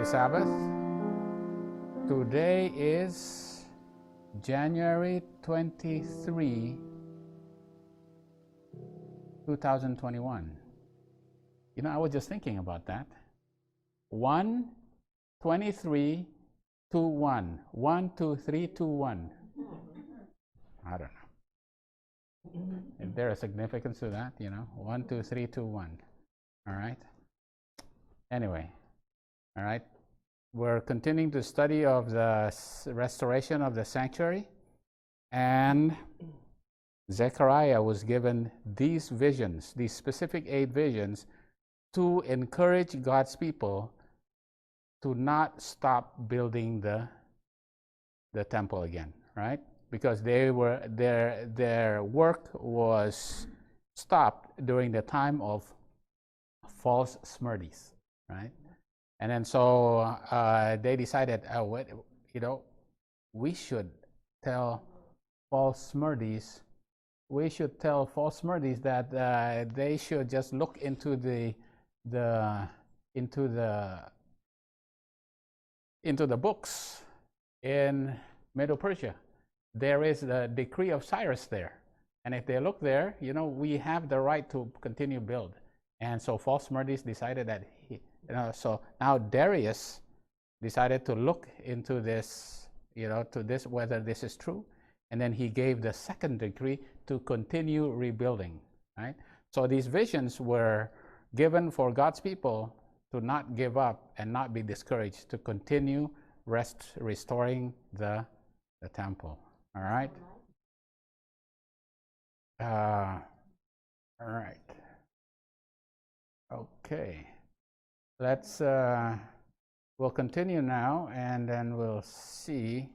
Sabbath. Today is January 23, 2021. You know, I was just thinking about that. 1, 23, 2, 1. 1, 2, 3, 2, 1. I don't know. Is there a significance to that? You know, 1, 2, 3, 2, 1. All right. Anyway, all right. We're continuing the study of the restoration of the sanctuary, and Zechariah was given these visions, these specific 8 visions, to encourage God's people to not stop building the temple again, right? Because they were their work was stopped during the time of false Smyrdes, right? And then so they decided, we should tell false Smyrdes, that they should just look into the books in MedoPersia. There is the decree of Cyrus there, and if they look there, we have the right to continue build. And so false Smyrdes decided that so now Darius decided to look into this, whether this is true, and then he gave the second decree to continue rebuilding, right? So these visions were given for God's people to not give up and not be discouraged, to continue restoring the temple. All right. All right. Okay. Let's we'll continue now, and then we'll see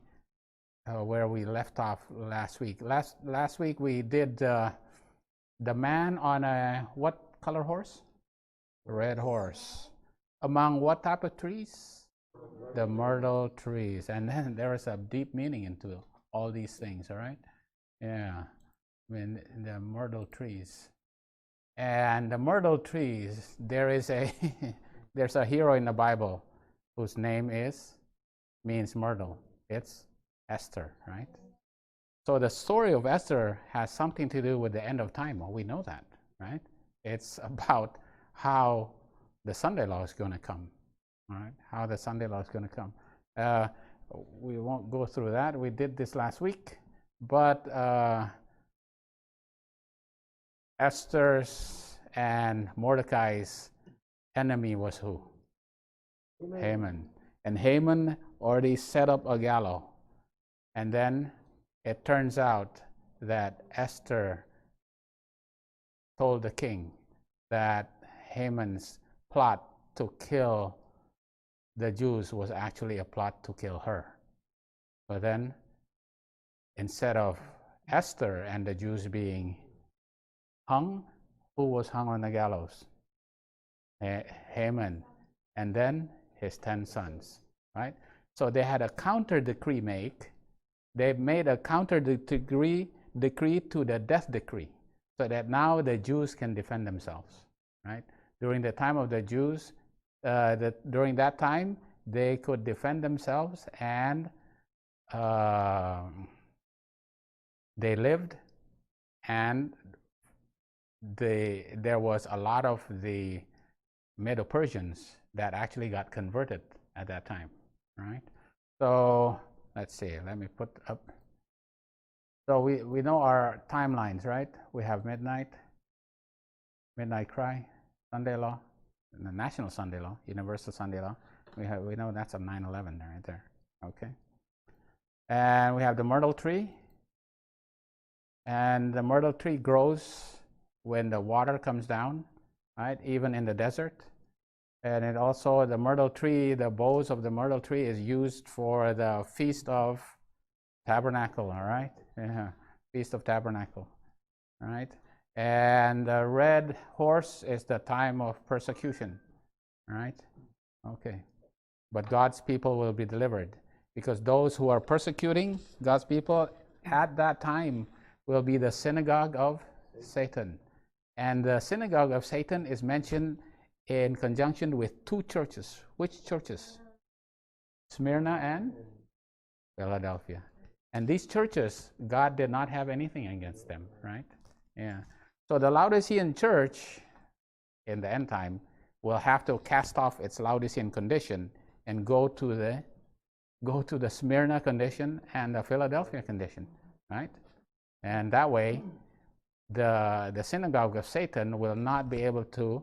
where we left off last week. Last week we did the man on a what color horse? Red horse. Among what type of trees? The myrtle trees. And then there is a deep meaning into all these things, all right? Yeah. I mean, the myrtle trees. And the myrtle trees, there's a hero in the Bible whose name means myrtle. It's Esther, right? So the story of Esther has something to do with the end of time. Well, we know that, right? It's about how the Sunday law is going to come, all right? How the Sunday law is going to come. We won't go through that. We did this last week, but Esther's and Mordecai's enemy was who? Haman. And Haman already set up a gallows. And then it turns out that Esther told the king that Haman's plot to kill the Jews was actually a plot to kill her. But then, instead of Esther and the Jews being hung, who was hung on the gallows? Haman, and then his 10 sons, right? So they had a counter decree They made a counter decree to the death decree, so that now the Jews can defend themselves, right? During the time of the Jews, during that time, they could defend themselves, and they lived, and there was a lot of the MedoPersians that actually got converted at that time, right? So let's see, let me put up. So we know our timelines, right? We have midnight cry, Sunday law, and the national Sunday law, universal Sunday law. We know that's a 9/11 right there, okay? And we have the myrtle tree, and the myrtle tree grows when the water comes down, right? Even in the desert. And it also, the myrtle tree, the boughs of the myrtle tree is used for the Feast of Tabernacle, all right? Yeah, Feast of Tabernacle, all right? And the red horse is the time of persecution, all right? Okay. But God's people will be delivered, because those who are persecuting God's people at that time will be the synagogue of Satan. And the synagogue of Satan is mentioned in conjunction with 2 churches. Which churches? Smyrna and Philadelphia. And these churches, God did not have anything against them, right? Yeah. So the Laodicean church in the end time will have to cast off its Laodicean condition and go to the Smyrna condition and the Philadelphia condition, right? And that way, the synagogue of Satan will not be able to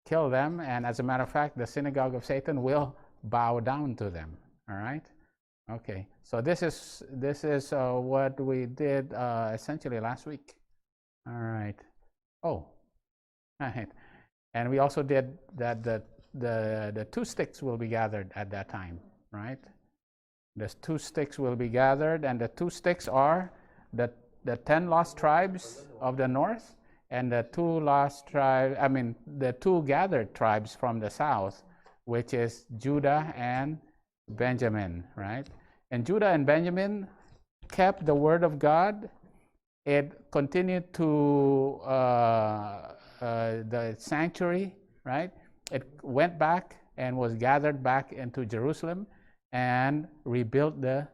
kill them, and as a matter of fact, the synagogue of Satan will bow down to them. All right. Okay. So this is what we did essentially last week. All right. Oh. All right. And we also did that the two sticks will be gathered at that time, right? The two sticks will be gathered, and the two sticks are the 10 lost tribes of the north and the two gathered tribes from the south, which is Judah and Benjamin, right? And Judah and Benjamin kept the word of God. It continued to the sanctuary, right? It went back and was gathered back into Jerusalem and rebuilt the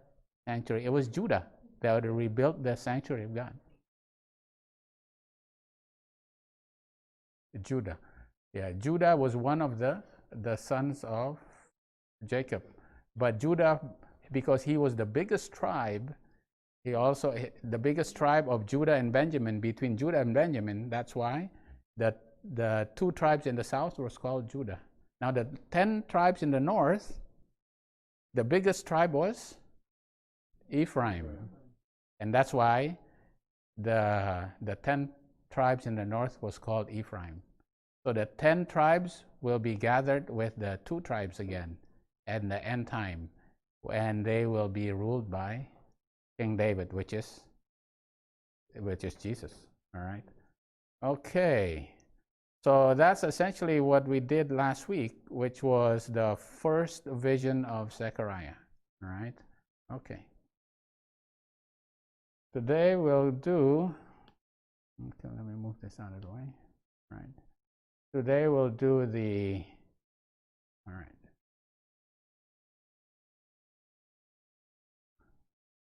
sanctuary. It was Judah that rebuilt the sanctuary of God. Judah. Yeah, Judah was one of the sons of Jacob. But Judah, because he was the biggest tribe, he also, the biggest tribe of Judah and Benjamin, between Judah and Benjamin, that's why the two tribes in the south was called Judah. Now the 10 tribes in the north, the biggest tribe was Ephraim. And that's why the 10 tribes in the north was called Ephraim. So the 10 tribes will be gathered with the 2 tribes again at the end time, and they will be ruled by King David, which is Jesus. All right. Okay. So that's essentially what we did last week, which was the first vision of Zechariah. All right. Okay. Today we'll do. Okay, let me move this out of the way. All right. Today we'll do the. All right.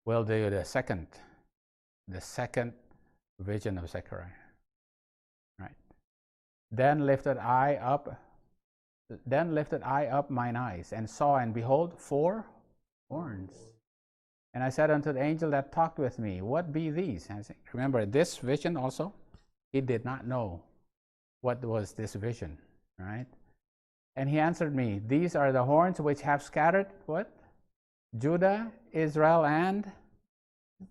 We'll do the second vision of Zechariah. Right. Then lifted I up mine eyes, and saw, and behold, 4 horns. And I said unto the angel that talked with me, what be these? And I said, remember this vision also? He did not know what was this vision, right? And he answered me, these are the horns which have scattered what? Judah, Israel, and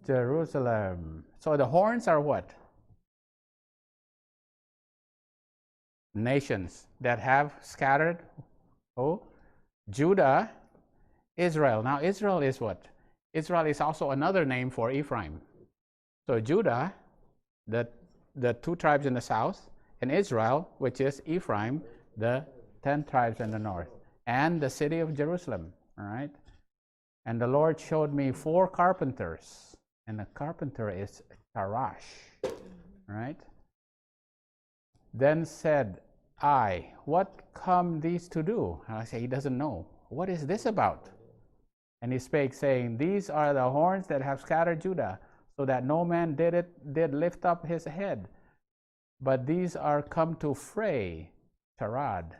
Jerusalem. So the horns are what? Nations that have scattered. Oh, Judah, Israel. Now Israel is what? Israel is also another name for Ephraim. So Judah, the 2 tribes in the south, and Israel, which is Ephraim, the 10 tribes in the north, and the city of Jerusalem. All right. And the Lord showed me 4 carpenters, and the carpenter is Tarash. All right. Then said I, what come these to do? And I say, he doesn't know. What is this about? And he spake, saying, these are the horns that have scattered Judah, so that no man did lift up his head. But these are come to fray, Tarad,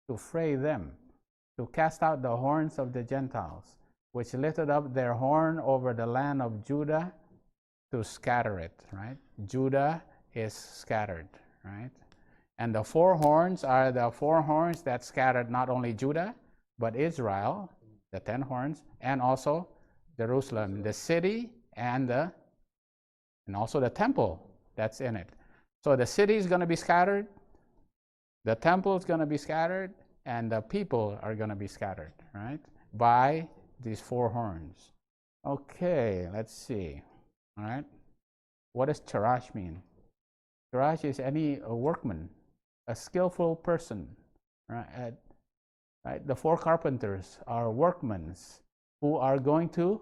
to fray them, to cast out the horns of the Gentiles, which lifted up their horn over the land of Judah, to scatter it, right? Judah is scattered, right? And the 4 horns are the 4 horns that scattered not only Judah, but Israel, the 10 horns, and also Jerusalem, the city, and also the temple that's in it. So the city is going to be scattered, the temple is going to be scattered, and the people are going to be scattered, right? By these 4 horns. Okay, let's see. All right. What does Charash mean? Charash is any workman, a skillful person, right? Right? The 4 carpenters are workmen who are going to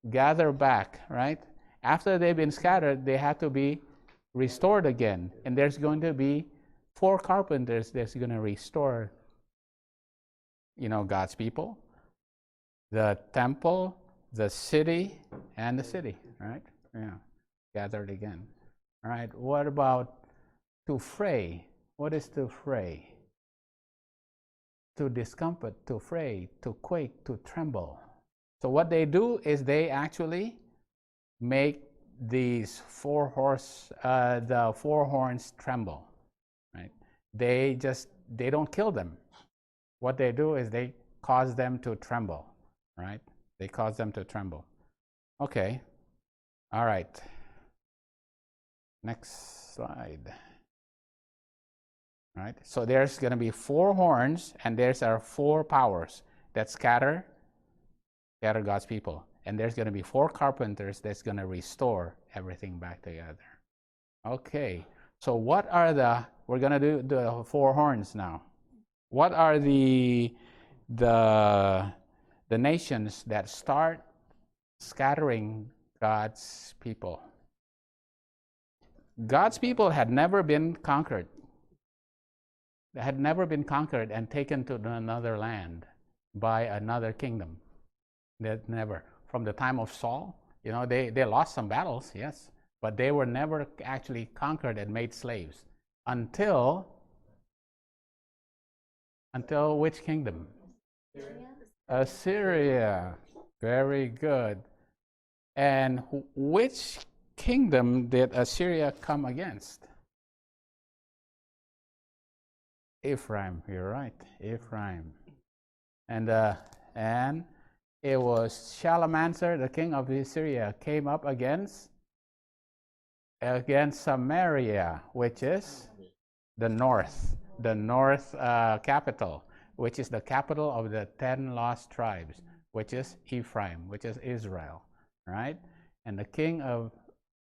gather back, right? After they've been scattered, they have to be restored again. And there's going to be 4 carpenters that's going to restore, God's people. the temple, the city, and the city, right? Yeah, gathered again. All right, what about to fray? What is to fray? To discomfort, to fray, to quake, to tremble. So what they do is they actually make these the four horns tremble, right? They don't kill them. What they do is they cause them to tremble, right? They cause them to tremble. Okay, all right. Next slide. All right, so there's going to be four horns, and there's our four powers that scatter God's people. And there's going to be four carpenters that's going to restore everything back together. Okay, so what are we're going to do the four horns now. What are the nations that start scattering God's people? God's people had never been conquered. They had never been conquered and taken to another land by another kingdom. That never. From the time of Saul, they lost some battles, yes, but they were never actually conquered and made slaves until which kingdom? Assyria. Very good. And which kingdom did Assyria come against? Ephraim. You're right, Ephraim. And it was Shalmaneser, the king of Assyria, came up against Samaria, which is the north capital, which is the capital of the 10 lost tribes, which is Ephraim, which is Israel, right? And the king of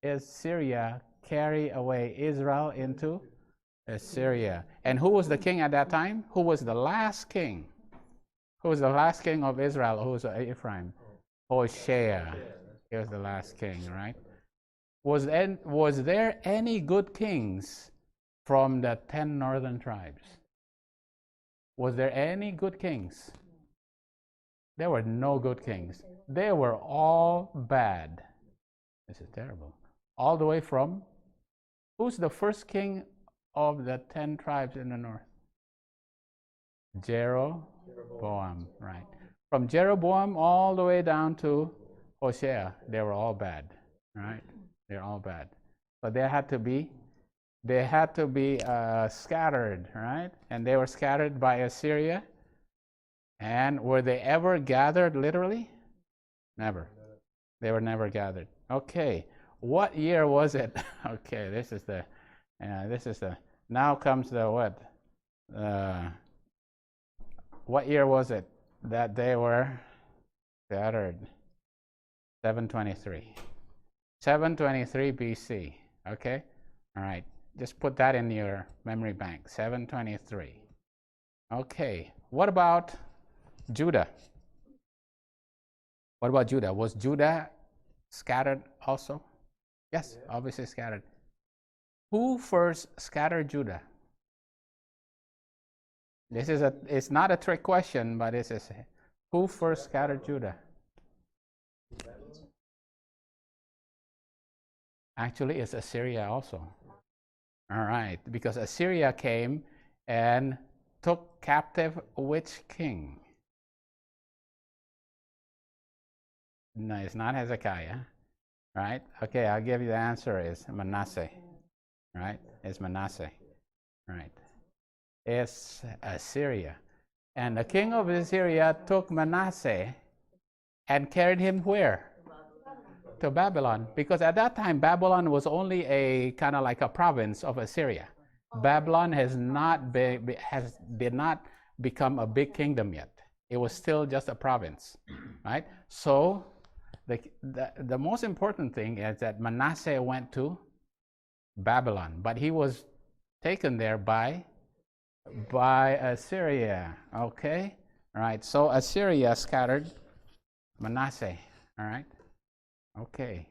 Assyria carried away Israel into Assyria. And who was the king at that time? Who was the last king? Who was the last king of Israel? Who was Ephraim? Hoshea. He was the last king, right? Was there any good kings from the 10 northern tribes? Was there any good kings? There were no good kings. They were all bad. This is terrible. All the way from, who's the first king of the 10 tribes in the north? Jeroboam, right? From Jeroboam all the way down to Hoshea, they were all bad, right? They're all bad. But they had to be scattered, right? And they were scattered by Assyria. And were they ever gathered literally? Never. They were never gathered. Okay, what year was it? Okay, this is the now comes the what? What year was it that they were scattered? 723. 723 BC. Okay? All right. Just put that in your memory bank. 723. Okay. What about Judah? What about Judah? Was Judah scattered also? Yes, obviously scattered. Who first scattered Judah? It's not a trick question, but it's who first scattered Judah? Actually, it's Assyria also. All right, because Assyria came and took captive which king? No, it's not Hezekiah, right? Okay, I'll give you the answer. Is Manasseh, right? It's Manasseh, right? It's Assyria. And the king of Assyria took Manasseh and carried him where? To Babylon. Because at that time, Babylon was only a kind of like a province of Assyria. Babylon did not become a big kingdom yet. It was still just a province, right? So the most important thing is that Manasseh went to Babylon, but he was taken there by Assyria. Okay, all right. So Assyria scattered Manasseh. All right. Okay.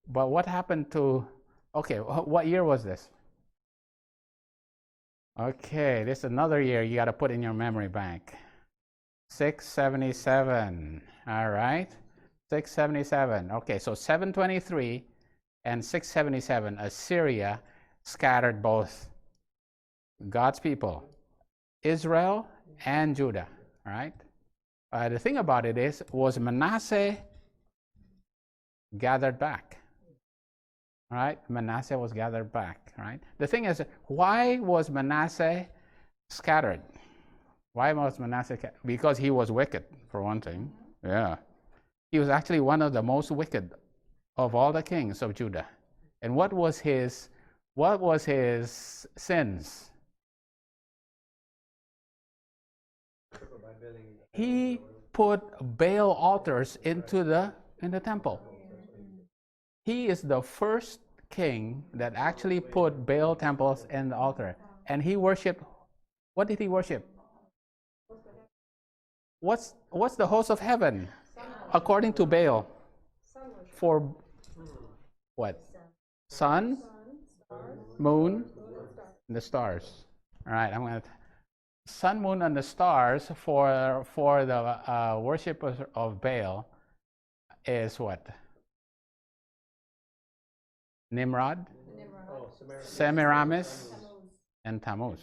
But what happened to? Okay, what year was this? Okay, this is another year you got to put in your memory bank. 677. All right. 677. Okay, so 723 and 677, Assyria scattered both God's people, Israel and Judah. All right. The thing about it is, was Manasseh gathered back? All right. Manasseh was gathered back. All right. The thing is, why was Manasseh scattered? Why was Manasseh? Because he was wicked, for one thing. Yeah. He was actually one of the most wicked of all the kings of Judah. And what was his sins? He put Baal altars into the temple. He is the first king that actually put Baal temples in the altar. And he worshipped, what did he worship? What's the host of heaven according to Baal? For what? Sun, moon, and the stars. All right, I'm going to sun, moon, and the stars for the worship of Baal is what? Nimrod, Semiramis, and Tammuz.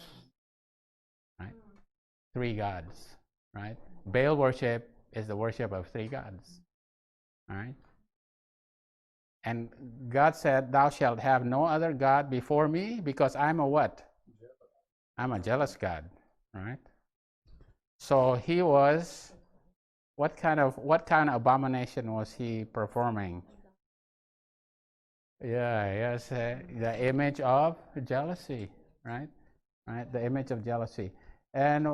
Right? 3 gods. Right? Baal worship is the worship of 3 gods. All right? And God said, "Thou shalt have no other God before me, because I'm a what? I'm a jealous God." Right? So he was, what kind of abomination was he performing? Yeah, yes, the image of jealousy, right? Right, the image of jealousy. And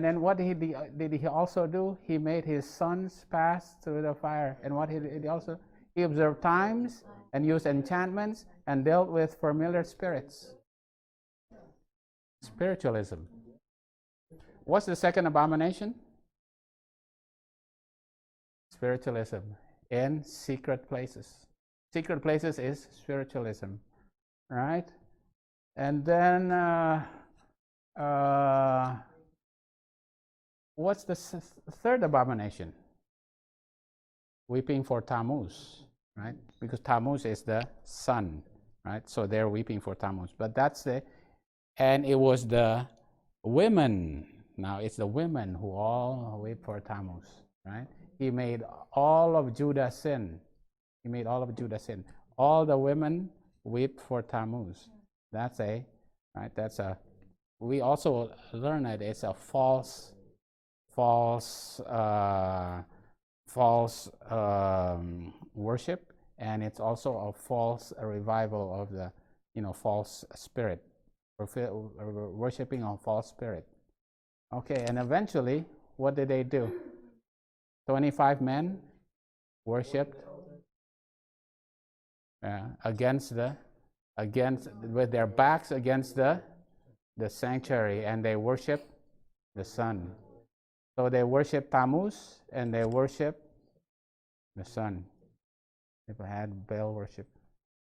then what did he also do? He made his sons pass through the fire. And what did he also? He observed times and used enchantments and dealt with familiar spirits. Spiritualism. What's the second abomination? Spiritualism in secret places. Secret places is spiritualism, right? And then what's the third abomination? Weeping for Tammuz, right? Because Tammuz is the sun, right? So they're weeping for Tammuz. But and it was the women. Now it's the women who all weep for Tammuz, right? He made all of Judah sin. He made all of Judah sin. All the women weep for Tammuz. We also learn that it's a false worship, and it's also a false revival of the, false spirit, worshiping a false spirit. Okay, and eventually, what did they do? 25 men worshipped with their backs against the sanctuary, and they worship the sun. So they worship Tammuz and they worship the sun. People had Baal worship.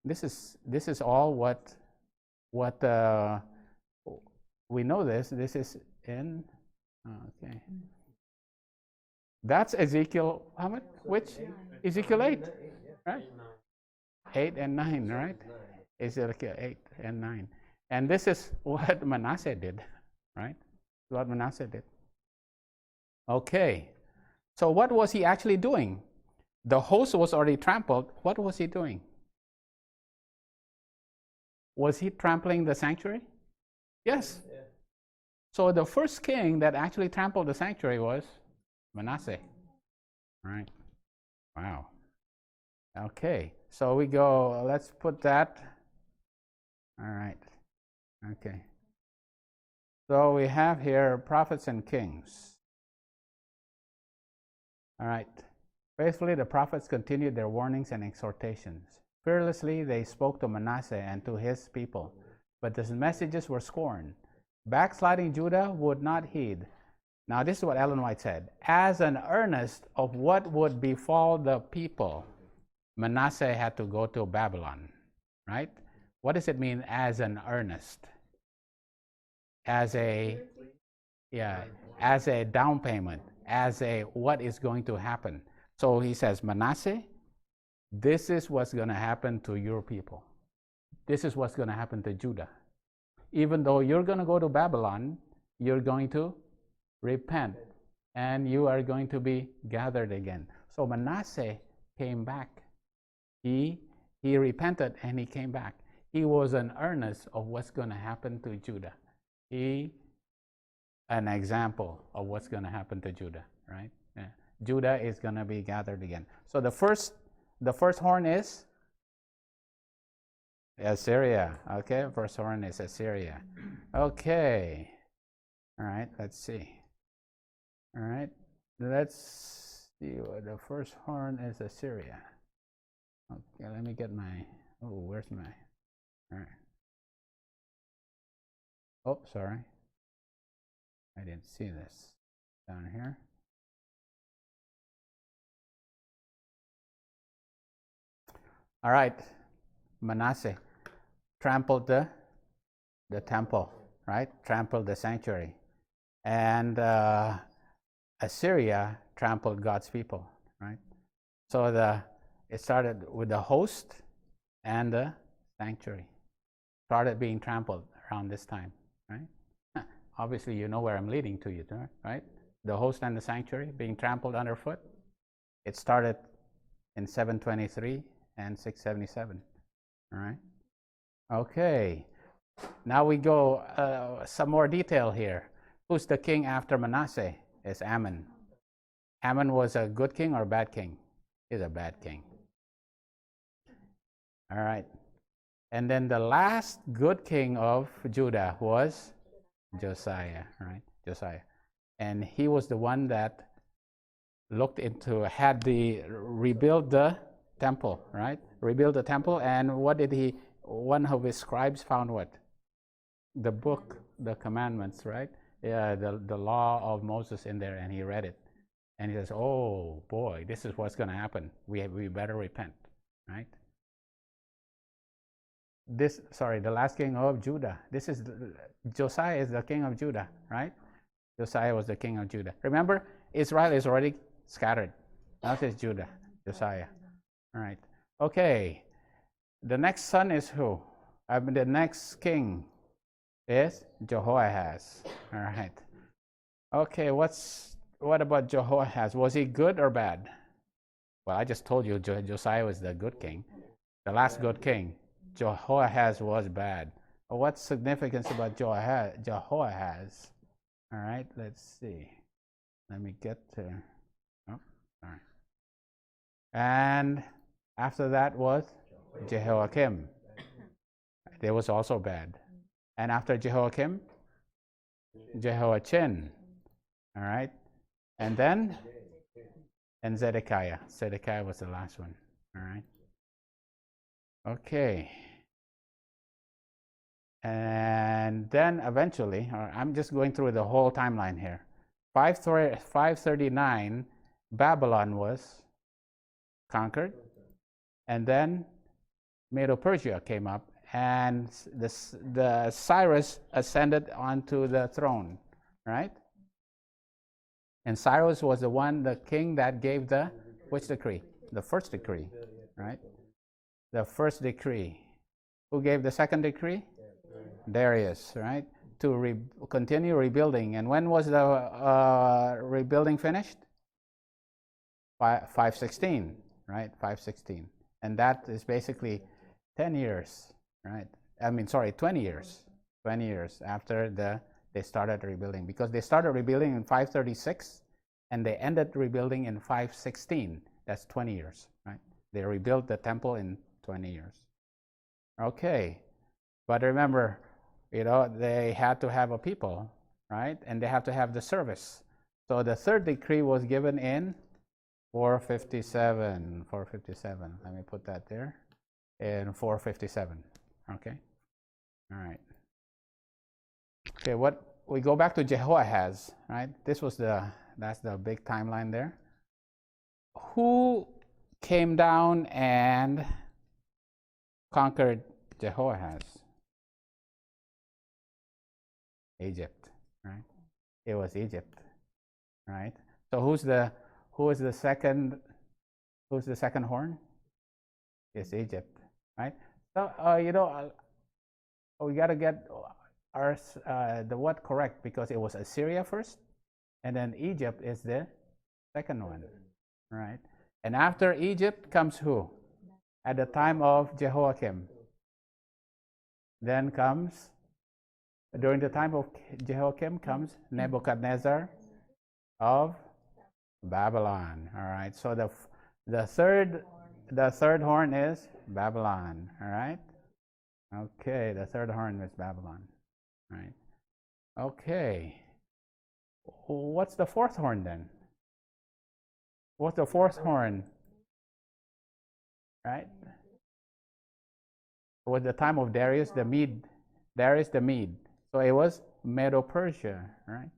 This is all what we know. This is in okay. That's Ezekiel. How much? Which? Ezekiel 8, right? 8 and 9, right? Ezekiel 8 and 9. And this is what Manasseh did, right? What Manasseh did. Okay. So what was he actually doing? The host was already trampled. What was he doing? Was he trampling the sanctuary? Yes. Yeah. So the first king that actually trampled the sanctuary was Manasseh. Right. Wow. Okay. So we go, let's put that. All right. Okay. So we have here prophets and kings. All right. Faithfully, the prophets continued their warnings and exhortations. Fearlessly, they spoke to Manasseh and to his people, but his messages were scorned. Backsliding Judah would not heed. Now, this is what Ellen White said. As an earnest of what would befall the people, Manasseh had to go to Babylon, right? What does it mean, as an earnest? As a down payment. as a what is going to happen. So he says, Manasseh, this is what's going to happen to your people. This is what's going to happen to Judah. Even though you're going to go to Babylon, you're going to repent and you are going to be gathered again. So Manasseh came back. He repented and he came back. He was an earnest of what's going to happen to Judah. An example of what's going to happen to Judah, right? Yeah. Judah is going to be gathered again. So the first horn is Assyria. Okay, first horn is Assyria. Okay. All right, let's see. All right, let's see. The first horn is Assyria. Okay, let me get my, where's my, all right. Oh, sorry. I didn't see this down here. All right, Manasseh trampled the temple, right? Trampled the sanctuary. And Assyria trampled God's people, right? So it started with the host and the sanctuary. Started being trampled around this time, right? Obviously, you know where I'm leading to you, right? The host and the sanctuary being trampled underfoot. It started in 723 and 677, all right? Okay, now we go some more detail here. Who's the king after Manasseh? Is Ammon. Ammon was a good king or a bad king? He's a bad king. All right. And then the last good king of Judah was Josiah, right? Josiah. And he was the one that rebuild the temple, right? Rebuild the temple. And what did he, one of his scribes found what? The book, the commandments, right? Yeah, the law of Moses in there, and he read it. And he says, oh boy, this is what's going to happen. We better repent, right? The last king of Judah. Josiah is the king of Judah, right? Josiah was the king of Judah. Remember, Israel is already scattered. Now it's Judah, Josiah. All right. Okay. The next son is who? The next king is Jehoahaz. All right. Okay, what about Jehoahaz? Was he good or bad? Well, I just told you Josiah was the good king, the last good king. Jehoahaz was bad. What's significance about Jehoahaz? All right, let's see. Let me get to. Oh, sorry. And after that was Jehoiakim. They was also bad. And after Jehoiakim, Jehoiachin. All right, and then Zedekiah. Zedekiah was the last one. All right. Okay. And then eventually, I'm just going through the whole timeline here. 539, Babylon was conquered, and then MedoPersia came up, and the Cyrus ascended onto the throne, right? And Cyrus was the king that gave which decree? The first decree, right? The first decree. Who gave the second decree? Darius, right? To continue rebuilding. And when was the rebuilding finished? 516, right? 516. And that is basically 10 years, right? 20 years. 20 years after they started rebuilding. Because they started rebuilding in 536 and they ended rebuilding in 516. That's 20 years, right? They rebuilt the temple in 20 years. Okay. But remember, they had to have a people, right? And they have to have the service. So the third decree was given in 457. 457. Let me put that there. In 457. Okay. All right. Okay. We go back to Jehoahaz, right? That's the big timeline there. Who came down and conquered Jehoahaz? Egypt, right? It was Egypt, right? So who is the second horn? It's Egypt, right? So we got to get the what correct, because it was Assyria first, and then Egypt is the second one, right? And after Egypt comes who? At the time of Jehoiakim. Then comes, during the time of Jehoiakim comes Nebuchadnezzar of Babylon. All right. So the third horn is Babylon. All right. Okay. The third horn is Babylon. All right. Okay. What's the fourth horn then? What's the fourth horn? Right. It was the time of Darius the Mede. So it was MedoPersia, right?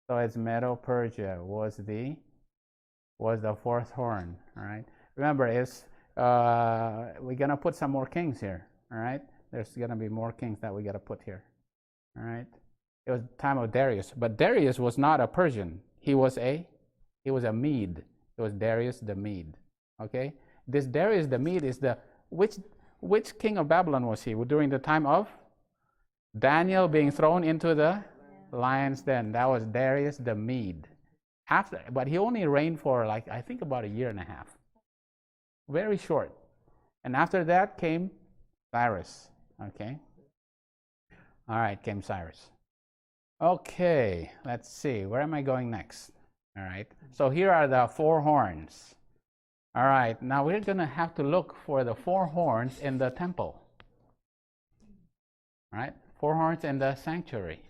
So it's MedoPersia was the fourth horn, all right? Remember, we're gonna put some more kings here, all right? There's gonna be more kings that we gotta put here, all right? It was the time of Darius, but Darius was not a Persian. He was a Mede. It was Darius the Mede, okay? This Darius the Mede is which king of Babylon was he? During the time of Daniel being thrown into the lion's den. That was Darius the Mede. But he only reigned for I think about a year and a half. Very short. And after that came Cyrus. Okay. All right, came Cyrus. Okay, let's see. Where am I going next? All right. So here are the four horns. All right, now we're going to have to look for the four horns in the temple. All right, four horns in the sanctuary.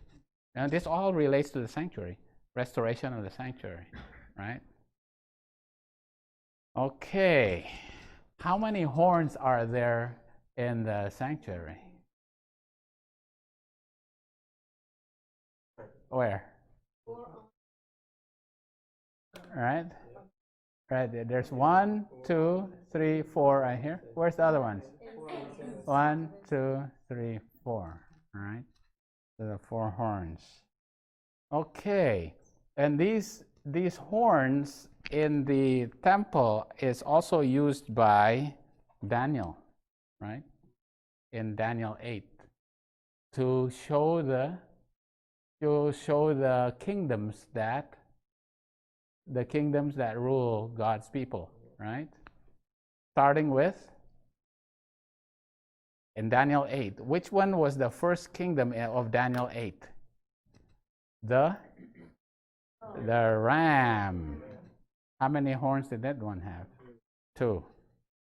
And this all relates to the sanctuary, restoration of the sanctuary, right? Okay, how many horns are there in the sanctuary? Where? All right. Right, there's 1, 2, 3, 4 right here. Where's the other ones? 1, 2, 3, 4. All right, so the four horns. Okay, and these horns in the temple is also used by Daniel, right? In Daniel 8, to show the kingdoms that rule God's people, right? Starting with, in Daniel 8, which one was the first kingdom of Daniel 8? The ram. How many horns did that one have? 2.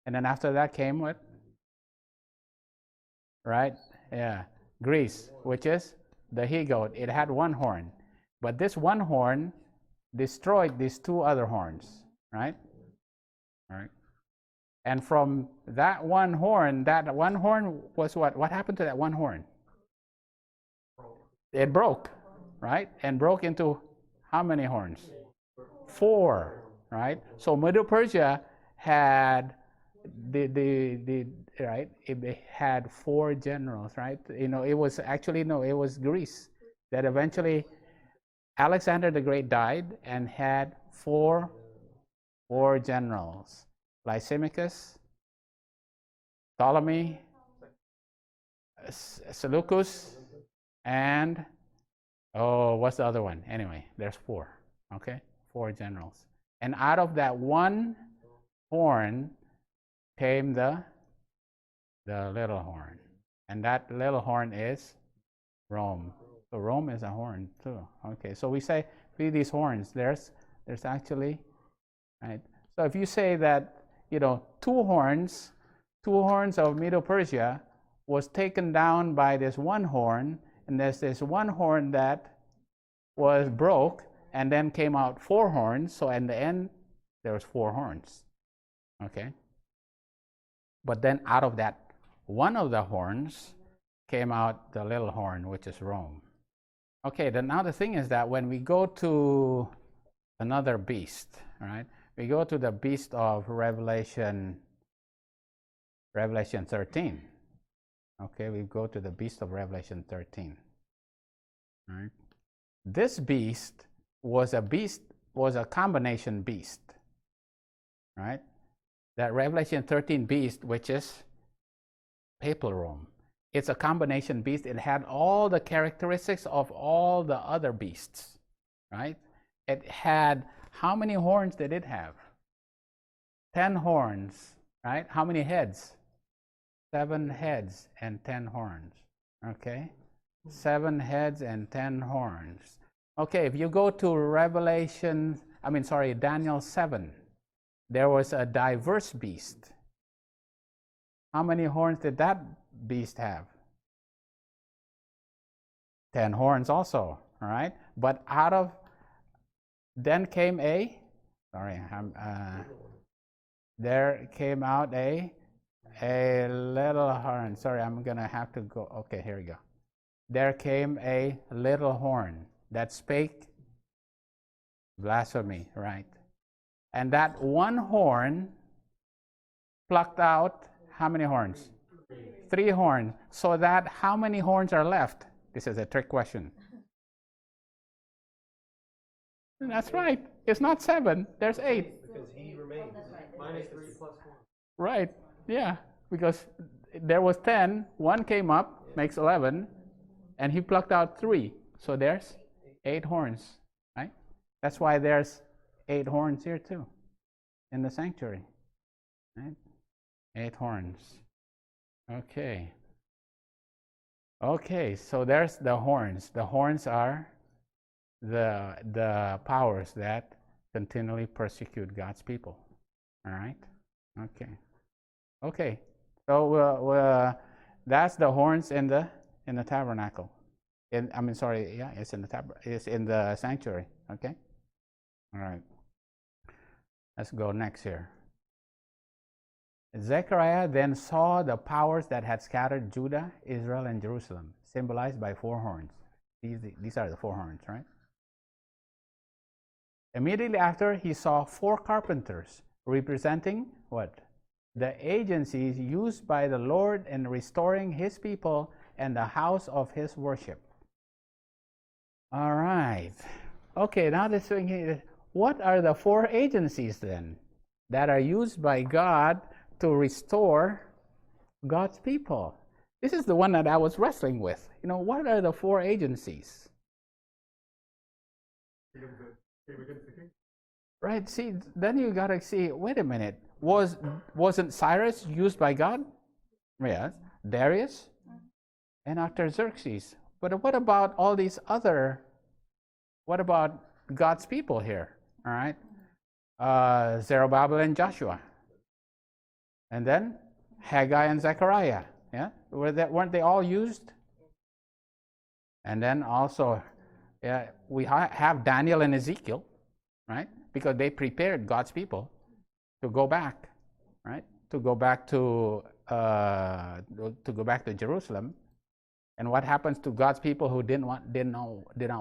And then after that came what? Right? Yeah. Greece, which is the he-goat. It had 1 horn. But this 1 horn destroyed these 2 other horns, right? All right. And from that 1 horn, was what? What happened to that 1 horn? It broke, right? And broke into how many horns? 4, right? So MedoPersia had right? It had 4 generals, right? It was Greece that eventually Alexander the Great died and had 4 generals: Lysimachus, Ptolemy, Seleucus, and what's the other one? Anyway, there's 4. Okay, 4 generals. And out of that 1 horn came the little horn, and that little horn is Rome. So Rome is a horn too. Okay, so we say these horns. There's actually, right? So if you say that 2 horns of MedoPersia was taken down by this 1 horn, and there's this 1 horn that was broke, and then came out 4 horns. So in the end, there was 4 horns. Okay. But then out of that, one of the horns came out the little horn, which is Rome. Okay, now the thing is that when we go to another beast, right? We go to the beast of Revelation 13. Okay, we go to the beast of Revelation 13. Right? This beast was a beast was a combination beast, right? That Revelation 13 beast, which is papal Rome, it's a combination beast. It had all the characteristics of all the other beasts, right? It had, how many horns did it have? 10 horns, right? How many heads? 7 heads and 10 horns, okay? 7 heads and 10 horns. Okay, if you go to Daniel 7, there was a diverse beast. How many horns did that beast have? 10 horns also, all right? But there came out a little horn. Sorry, I'm gonna have to go. Okay, here we go. There came a little horn that spake blasphemy, right? And that one horn plucked out how many horns? 3 horns. So that how many horns are left? This is a trick question. That's right. It's not 7. There's 8. Because he remains. Minus 3 plus 1. Right. Yeah. Because there was 10. 1 came up, makes 11, and he plucked out 3. So there's 8 horns. Right. That's why there's 8 horns here too, in the sanctuary. Right. 8 horns. Okay. Okay. So there's the horns. The horns are the powers that continually persecute God's people. All right. Okay. Okay. So that's the horns in the tabernacle. It's in it's in the sanctuary. Okay. All right. Let's go next here. Zechariah then saw the powers that had scattered Judah, Israel, and Jerusalem, symbolized by 4 horns. These are the 4 horns, right? Immediately after, he saw 4 carpenters, representing what? The agencies used by the Lord in restoring his people and the house of his worship. All right. Okay, now this thing here, what are the 4 agencies then that are used by God to restore God's people? This is the one that I was wrestling with. What are the 4 agencies? Right, see, then you gotta see, wait a minute, wasn't Cyrus used by God? Yes. Darius and Artaxerxes. But what about all these what about God's people here? All right. Zerubbabel and Joshua. And then Haggai and Zechariah. Yeah? Weren't they all used? And then also we have Daniel and Ezekiel, right? Because they prepared God's people to go back, right? To go back to Jerusalem. And what happens to God's people who did not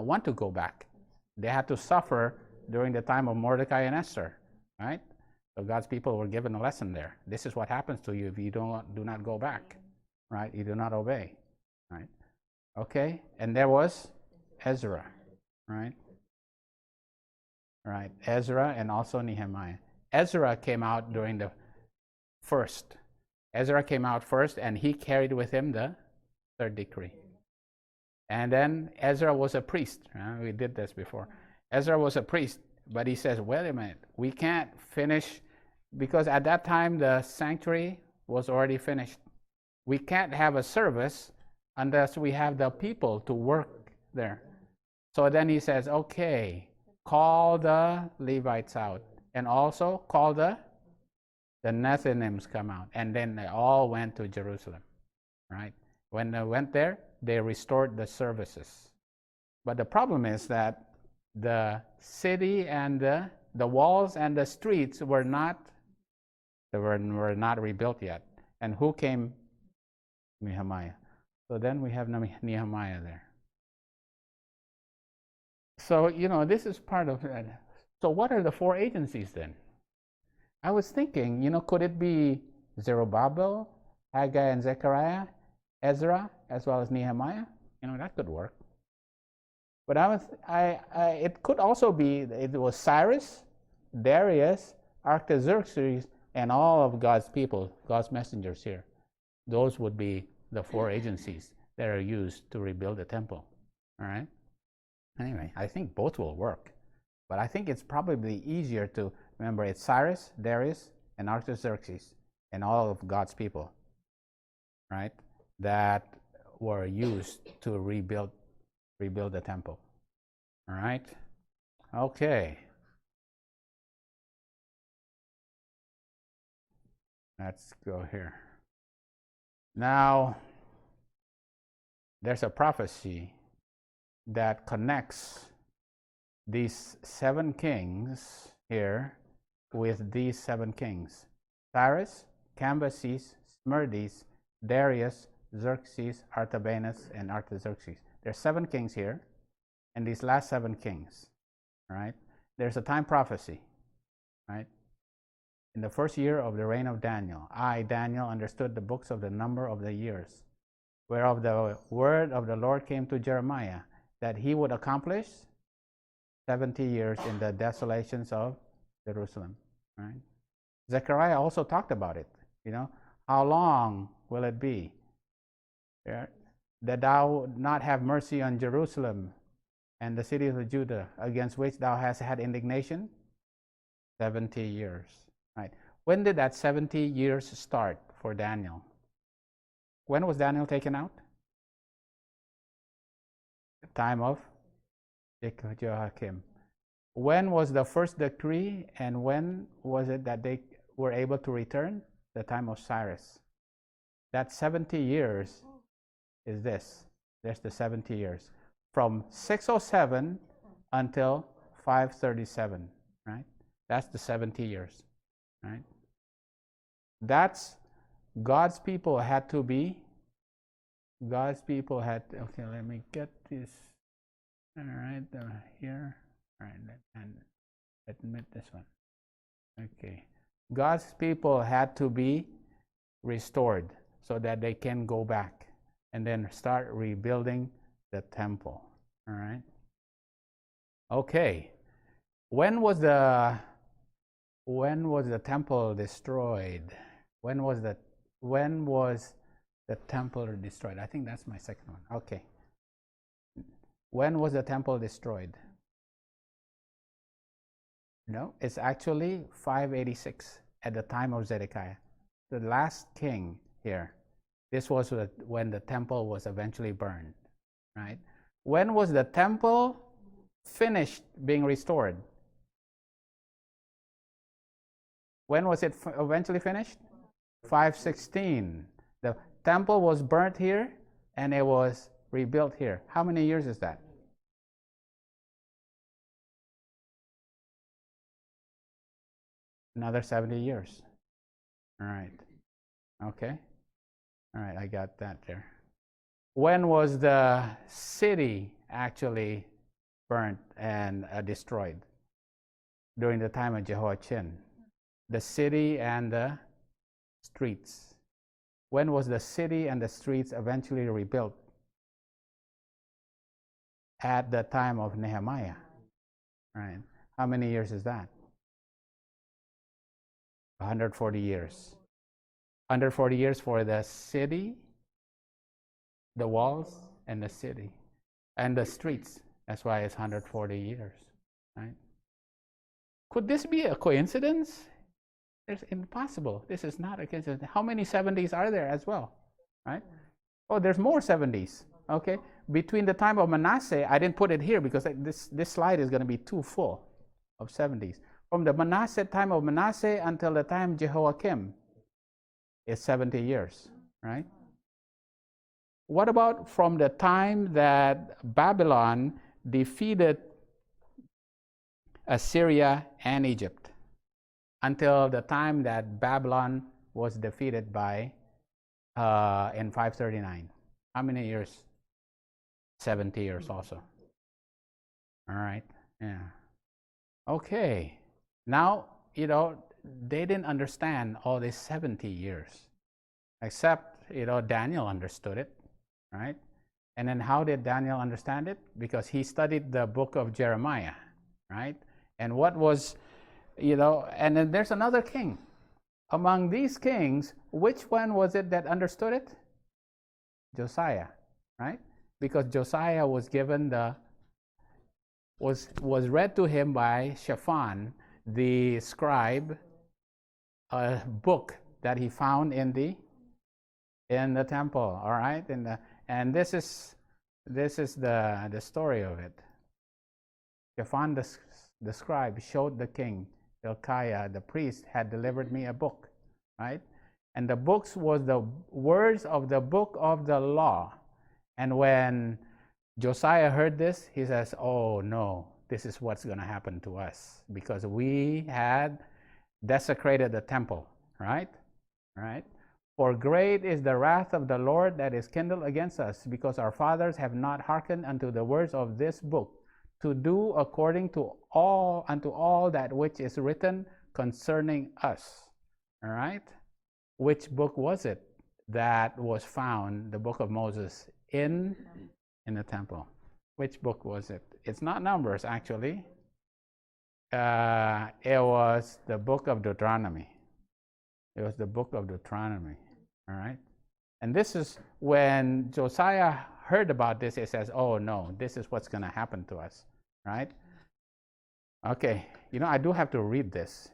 want to go back? They had to suffer during the time of Mordecai and Esther, right? So God's people were given a lesson there. This is what happens to you if you do not go back, right? You do not obey, right? Okay, and there was Ezra, right? Right, Ezra and also Nehemiah. Ezra came out during the first. Ezra came out first, and he carried with him the 3rd decree. And then Ezra was a priest. We did this before. Ezra was a priest, but he says, wait a minute, we can't finish, because at that time the sanctuary was already finished. We can't have a service unless we have the people to work there. So then he says, okay, call the Levites out, and also call the Nethinims come out. And then they all went to Jerusalem, right? When they went there, they restored the services. But the problem is that the city and the walls and the streets were not rebuilt yet. And who came? Nehemiah. So then we have Nehemiah there. So, this is part of it. So what are the 4 agencies then? I was thinking, could it be Zerubbabel, Haggai and Zechariah, Ezra, as well as Nehemiah? That could work. But it could also be it was Cyrus, Darius, Artaxerxes, and all of God's people, God's messengers here. Those would be the 4 agencies that are used to rebuild the temple. All right? Anyway, I think both will work. But I think it's probably easier to remember it's Cyrus, Darius, and Artaxerxes, and all of God's people, right? That were used to rebuild the temple. All right? Okay. Let's go here. Now, there's a prophecy that connects these 7 kings here with these 7 kings. Cyrus, Cambyses, Smerdis, Darius, Xerxes, Artabanus, and Artaxerxes. There's 7 kings here, and these last 7 kings, right? There's a time prophecy, right? In the first year of the reign of Daniel, I, Daniel, understood the books of the number of the years, whereof the word of the Lord came to Jeremiah, that he would accomplish 70 years in the desolations of Jerusalem, right? Zechariah also talked about it, how long will it be that thou not have mercy on Jerusalem and the cities of Judah, against which thou hast had indignation? 70 years, right? When did that 70 years start for Daniel? When was Daniel taken out? The time of Jehoiakim. When was the first decree, and when was it that they were able to return? The time of Cyrus. That 70 years is this. There's the 70 years. From 607 until 537, right? That's the 70 years, right? That's God's people had to be. Okay, let me get this. All right, here. All right, and admit this one. Okay. God's people had to be restored so that they can go back and then start rebuilding the temple. All right. Okay. When was the temple destroyed? When was the temple destroyed? I think that's my second one. Okay. When was the temple destroyed? No, it's actually 586 at the time of Zedekiah, the last king here. This was when the temple was eventually burned, right? When was the temple finished being restored? When was it eventually finished? 516. The temple was burnt here and it was rebuilt here. How many years is that? Another 70 years. All right. Okay. All right, I got that there. When was the city actually burnt and destroyed? During the time of Jehoiachin. The city and the streets. When was the city and the streets eventually rebuilt? At the time of Nehemiah. Right. How many years is that? 140 years. 140 years for the city, the walls, and the city, and the streets. That's why it's 140 years, right? Could this be a coincidence? It's impossible. This is not a coincidence. How many 70s are there as well, right? Oh, there's more 70s, okay? Between the time of Manasseh, I didn't put it here because this slide is going to be too full of 70s. From the time of Manasseh until the time of Jehoiakim is 70 years, right? What about from the time that Babylon defeated Assyria and Egypt until the time that Babylon was defeated by in 539? How many years? 70 years also. All right, yeah. Okay, now, they didn't understand all these 70 years, except, Daniel understood it, right? And then how did Daniel understand it? Because he studied the book of Jeremiah, right? And what was, and then there's another king. Among these kings, which one was it that understood it? Josiah, right? Because Josiah was given was read to him by Shaphan, the scribe, a book that he found in the temple. All right, and this is the story of it. Shaphan the scribe showed the king Hilkiah the priest had delivered me a book, right? And the books was the words of the book of the law. And when Josiah heard this, he says, "Oh no, this is what's going to happen to us because we had desecrated the temple," right? Right? "For great is the wrath of the Lord that is kindled against us, because our fathers have not hearkened unto the words of this book, to do according to all that which is written concerning us." All right? Which book was it that was found, the book of Moses, in the temple? Which book was it? It's not Numbers, actually. It was the book of Deuteronomy. It was the book of Deuteronomy. All right? And this is when Josiah heard about this, he says, "Oh no, this is what's going to happen to us." Right? Okay, I do have to read this.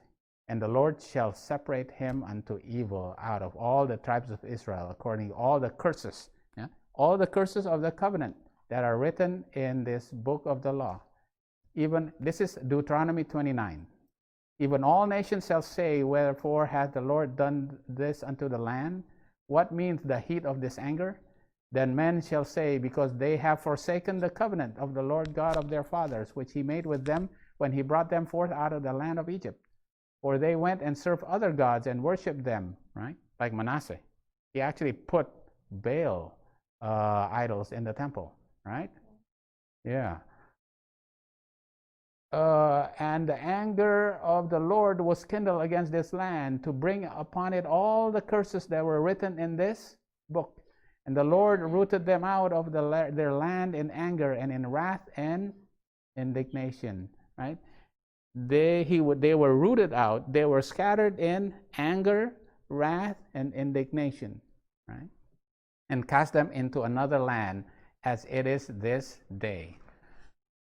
"And the Lord shall separate him unto evil out of all the tribes of Israel, according to all the curses, all the curses of the covenant that are written in this book of the law. Even, this is Deuteronomy 29. Even all nations shall say, Wherefore hath the Lord done this unto the land? What means the heat of this anger? Then men shall say, Because they have forsaken the covenant of the Lord God of their fathers, which he made with them when he brought them forth out of the land of Egypt. For they went and served other gods and worshipped them," right? Like Manasseh. He actually put Baal idols in the temple, right? Yeah. "And the anger of the Lord was kindled against this land to bring upon it all the curses that were written in this book. And the Lord rooted them out of their land in anger and in wrath and indignation," right? They were rooted out. They were scattered in anger, wrath, and indignation, right? "And cast them into another land, as it is this day."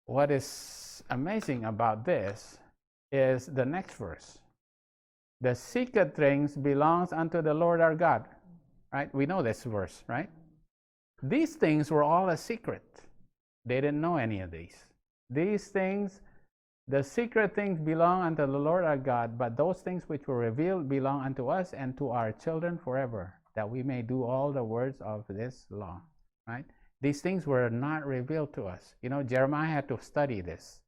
What is amazing about this is the next verse. "The secret things belongs unto the Lord our God." Right? We know this verse, right? These things were all a secret. They didn't know any of these. These things, the secret things belong unto the Lord our God, but those things which were revealed belong unto us and to our children forever, that we may do all the words of this law. Right? These things were not revealed to us. Jeremiah had to study this.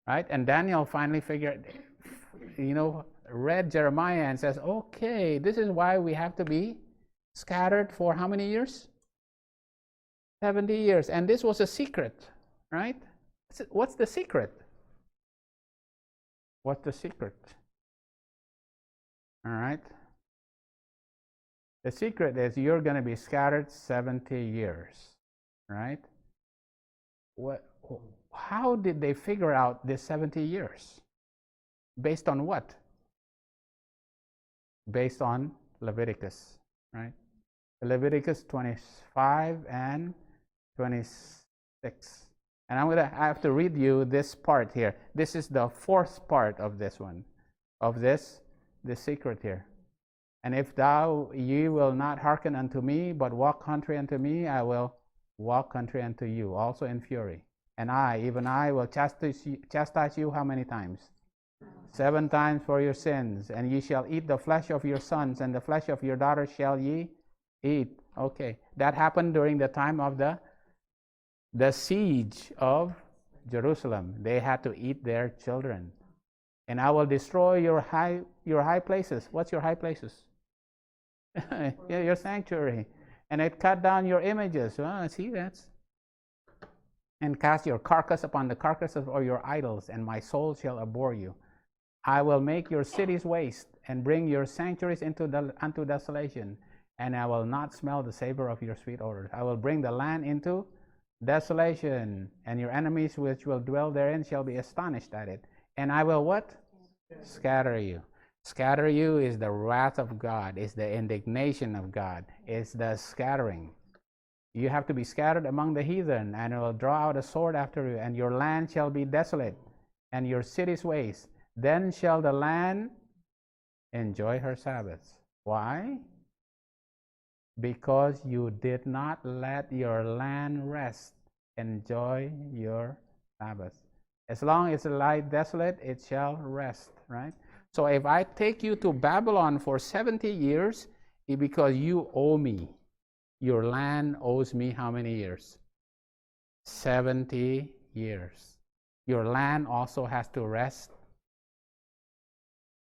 Right? And Daniel finally read Jeremiah and says, okay, this is why we have to be scattered for how many years? 70 years. And this was a secret, right? What's the secret? What's the secret? All right. The secret is you're going to be scattered 70 years, right? How did they figure out this 70 years? Based on what? Based on Leviticus, right? Leviticus 25 and 26. And I have to read you this part here. This is the fourth part of this one, of this secret here. "And if ye will not hearken unto me, but walk contrary unto me, I will walk contrary unto you, also in fury. And even I, will chastise you how many times? 7 times for your sins. And ye shall eat the flesh of your sons, and the flesh of your daughters shall ye eat." Okay, that happened during the time of the siege of Jerusalem. They had to eat their children. "And I will destroy your high places." What's your high places? Yeah, your sanctuary. "And it cut down your images." Well, see, "And cast your carcass upon the carcasses of your idols, and my soul shall abhor you. I will make your cities waste, and bring your sanctuaries unto desolation, and I will not smell the savor of your sweet odors. I will bring the land into desolation, and your enemies which will dwell therein shall be astonished at it. And I will what? Scatter you. Scatter you is the wrath of God, is the indignation of God, is the scattering. You have to be scattered among the heathen, and it will draw out a sword after you, and your land shall be desolate, and your cities waste. Then shall the land enjoy her Sabbaths. Why? Because you did not let your land rest. Enjoy your Sabbath. As long as it lies desolate, it shall rest, right? So if I take you to Babylon for 70 years, it's because you owe me. Your land owes me how many years? 70 years. Your land also has to rest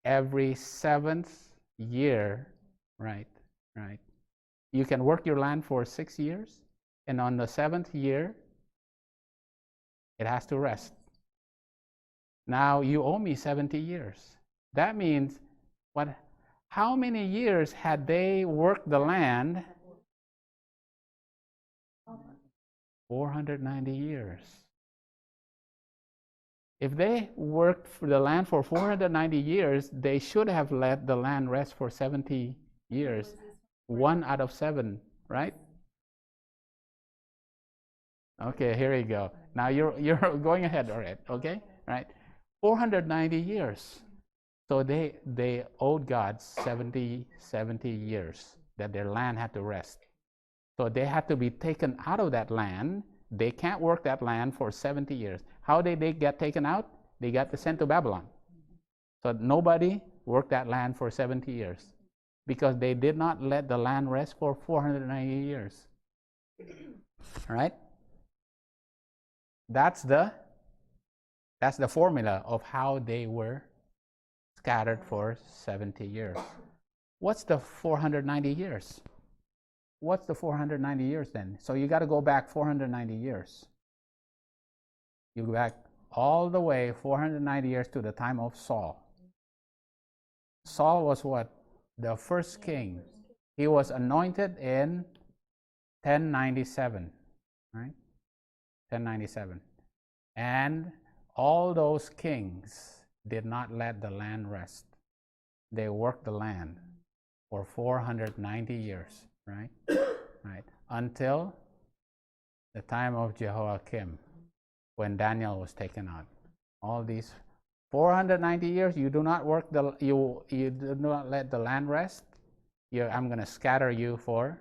every 7th year, right? You can work your land for 6 years, and on the 7th year, it has to rest. Now you owe me 70 years. That means what? How many years had they worked the land? 490 years. If they worked for the land for 490 years, they should have let the land rest for 70 years. 1 out of 7, right? Okay, here we go. Now you're going ahead already, okay? Right? 490 years. So they owed God 70 years that their land had to rest. So they had to be taken out of that land. They can't work that land for 70 years. How did they get taken out? They got sent to Babylon. So nobody worked that land for 70 years because they did not let the land rest for 490 years. All right? That's the formula of how they were scattered for 70 years. What's the 490 years? What's the 490 years then? So you got to go back 490 years. You go back all the way 490 years to the time of Saul. Saul was what? The first king. He was anointed in 1097, right? 1097. And all those kings did not let the land rest. They worked the land for 490 years, right? Right. Until the time of Jehoiakim, when Daniel was taken out. All these 490 years, you do not work you do not let the land rest. I'm going to scatter you for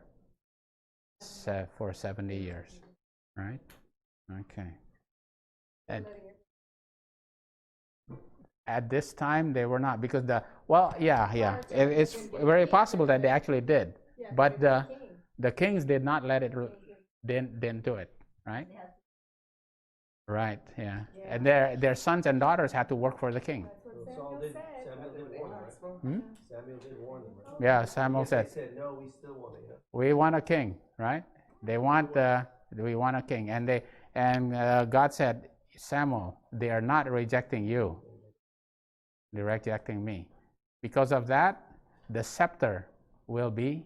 70 years, right? Okay. And at this time, they were not, because it's very possible that they actually did, but the kings did not let it, didn't do it, right? Right, yeah. And their sons and daughters had to work for the king. Samuel did warn them, right? Samuel did warn them, right? Yeah, Samuel said, they said, no, we still want it. we want a king, right? We want a king. And God said, Samuel, they are not rejecting you. They're rejecting me. Because of that, the scepter will be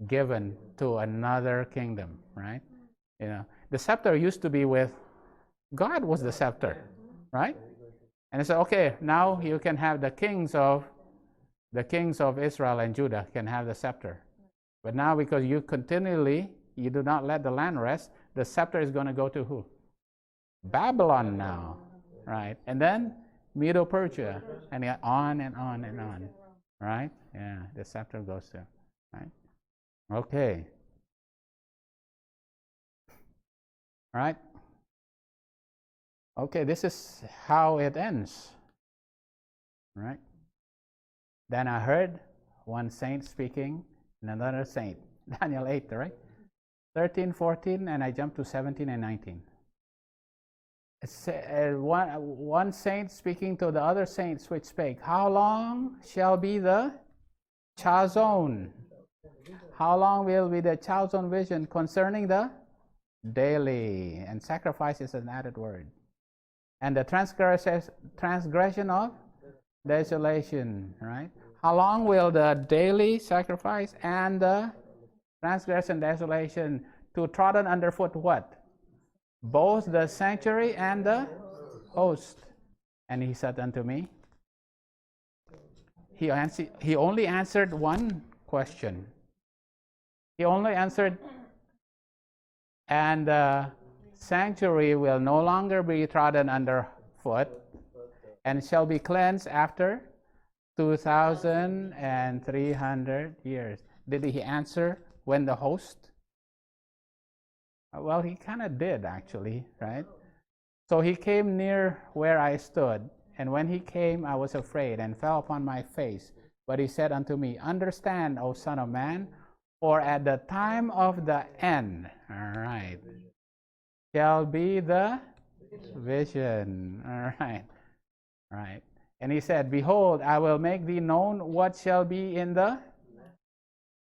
given to another kingdom, right? You know, the scepter used to be with God, was the scepter, right? And it said, okay, now you can have the kings of Israel and Judah can have the scepter. But now, because you do not let the land rest, the scepter is going to go to who? Babylon now, right? And then MedoPersia, and on and on and on, right? Yeah, the scepter goes to, right? Okay. All right. Okay, this is how it ends, right? Then I heard one saint speaking and another saint, Daniel 8, right? 13, 14, and I jumped to 17 and 19. One saint speaking to the other saints which spake, how long shall be the chazon? How long will be the chazon vision concerning the daily? And sacrifice is an added word. And the transgression of desolation, right? How long will the daily sacrifice and the transgression desolation to trodden underfoot what? Both the sanctuary and the host. And he said unto me, he only answered one question. He only answered, and the sanctuary will no longer be trodden underfoot and shall be cleansed after 2,300 years. Did he answer when the host? Well, he kind of did actually, right? So he came near where I stood, and when he came, I was afraid and fell upon my face. But he said unto me, understand, O son of man, for at the time of the end, all right, shall be the vision. All right. And he said, behold, I will make thee known what shall be in the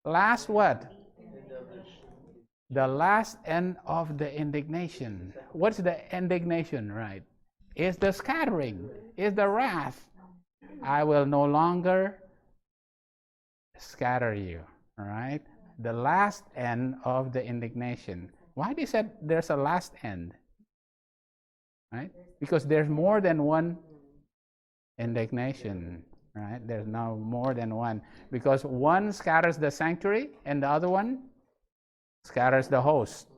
last what? The last end of the indignation. What's the indignation, right? Is the scattering, is the wrath. I will no longer scatter you, all right? The last end of the indignation. Why they said there's a last end, right? Because there's more than one indignation, right? There's now more than one. Because one scatters the sanctuary and the other one scatters the host,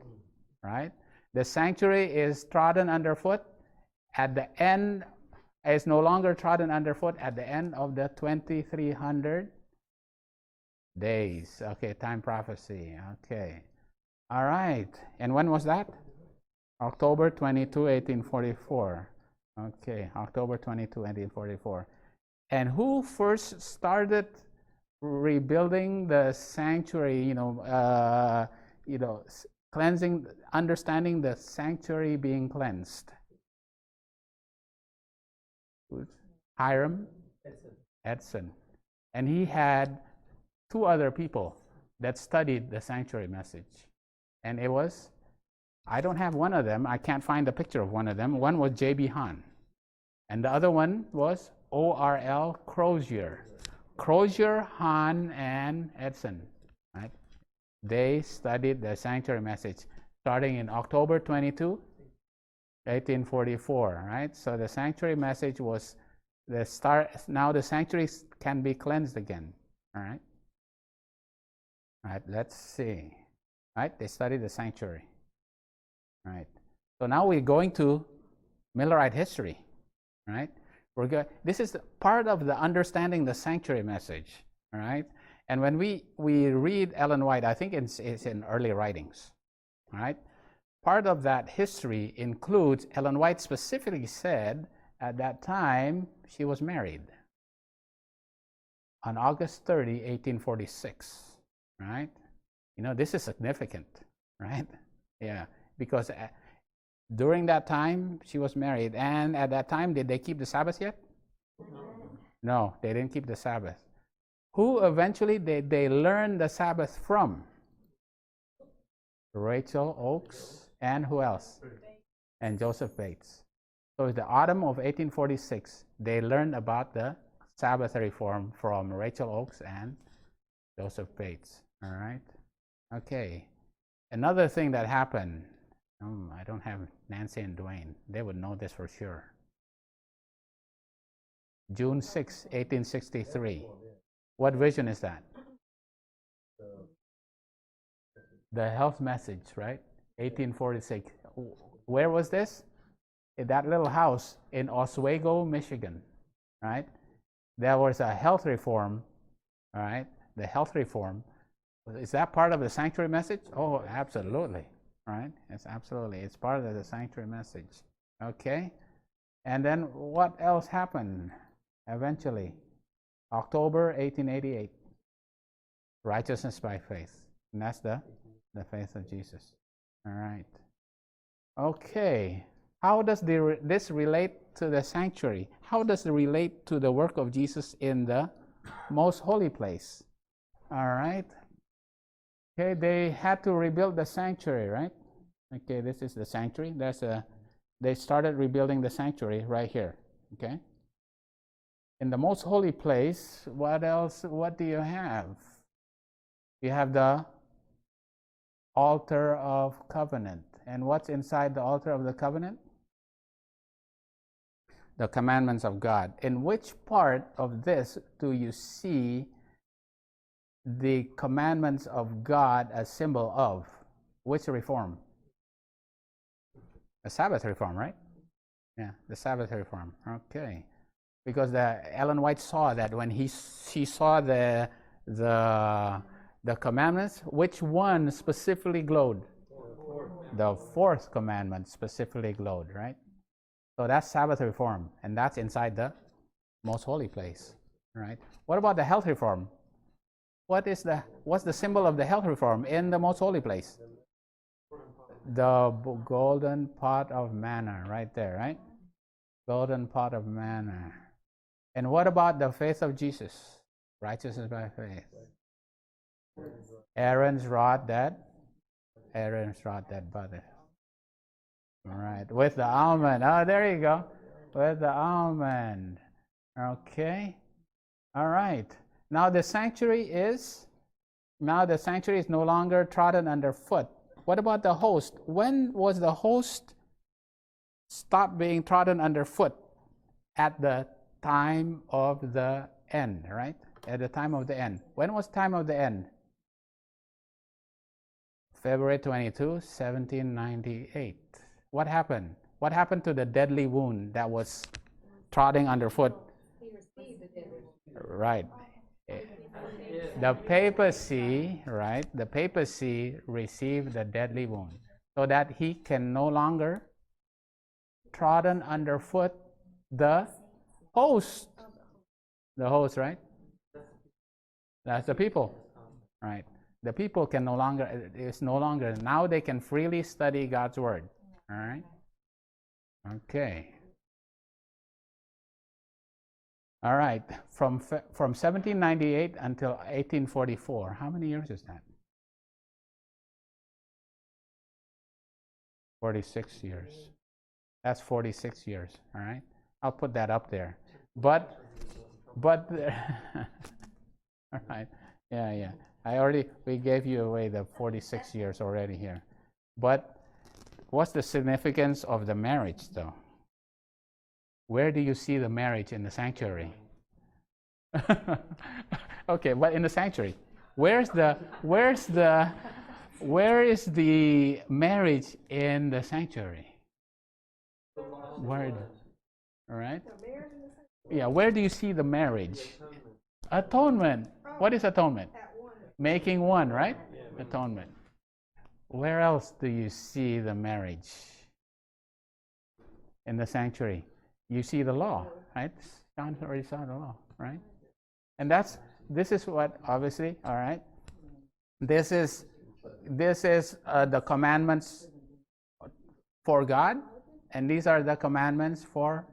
right? The sanctuary is trodden underfoot at the end, is no longer trodden underfoot at the end of the 2,300 days. Okay, time prophecy. Okay. All right. And when was that? October 22, 1844. Okay, October 22, 1844. And who first started rebuilding the sanctuary, cleansing, understanding the sanctuary being cleansed? Hiram Edson. And he had two other people that studied the sanctuary message. And it was, I don't have one of them. I can't find a picture of one of them. One was J.B. Hahn. And the other one was O.R.L. Crozier. Crozier, Hahn, and Edson. Right? They studied the sanctuary message starting in October 22, 1844. Right? So the sanctuary message was the start. Now the sanctuary can be cleansed again. All right? All right, let's see. Right? They studied the sanctuary. All right. So now we're going to Millerite history. Right? This is part of the understanding the sanctuary message. All right? And when we read Ellen White, I think it's in early writings. All right? Part of that history includes Ellen White specifically said at that time she was married on August 30, 1846. Right? This is significant. Right? Yeah. Because during that time, she was married. And at that time, did they keep the Sabbath yet? No, they didn't keep the Sabbath. Who eventually they learned the Sabbath from? Rachel Oakes and who else? And Joseph Bates. So in the autumn of 1846, they learned about the Sabbath reform from Rachel Oakes and Joseph Bates. All right? Okay. Another thing that happened, I don't have Nancy and Dwayne. They would know this for sure. June 6, 1863. What vision is that? The health message, right? 1846. Where was this? In that little house in Oswego, Michigan, right? There was a health reform, all right? The health reform. Is that part of the sanctuary message? Oh, absolutely. Right? It's absolutely. It's part of the sanctuary message. Okay? And then what else happened eventually? October 1888. Righteousness by faith. And that's the faith of Jesus. All right. Okay. How does this relate to the sanctuary? How does it relate to the work of Jesus in the most holy place? All right. Okay, they had to rebuild the sanctuary, right? Okay, this is the sanctuary. They started rebuilding the sanctuary right here. Okay. In the most holy place, what else? What do you have? You have the altar of covenant. And what's inside the altar of the covenant? The commandments of God. In which part of this do you see the commandments of God as symbol of? Which reform? The Sabbath reform, right? Yeah, the Sabbath reform. Okay. Because Ellen White saw that when she saw the commandments, which one specifically glowed? The fourth commandment specifically glowed, right? So that's Sabbath reform, and that's inside the most holy place, right? What about the health reform? What's the symbol of the health reform in the most holy place? The golden pot of manna, right there, right? Golden pot of manna. And what about the faith of Jesus? Righteousness by faith. Aaron's rod that butter. All right, with the almond. Oh, there you go. With the almond. Okay. All right. Now the sanctuary is no longer trodden underfoot. What about the host? When was the host stopped being trodden underfoot? At the time of the end, right? At the time of the end. When was time of the end? February 22, 1798. What happened? What happened to the deadly wound that was trodden underfoot? Right. The papacy, right? The papacy received the deadly wound so that he can no longer trodden underfoot the host. The host, right? That's the people, right? The people can no longer, it's no longer, now they can freely study God's word, all right? Okay. All right, from 1798 until 1844, how many years is that? 46 years. That's 46 years, all right? I'll put that up there. But all right, yeah. We gave you away the 46 years already here. But what's the significance of the marriage, though? Where do you see the marriage in the sanctuary? Okay, but in the sanctuary, where is the marriage in the sanctuary? Where? All right. Yeah, where do you see the marriage? Atonement. What is atonement? Making one, right? Atonement. Where else do you see the marriage? In the sanctuary. You see the law, right? John already saw the law, right? And this is what, obviously, all right? This is the commandments for God, and these are the commandments for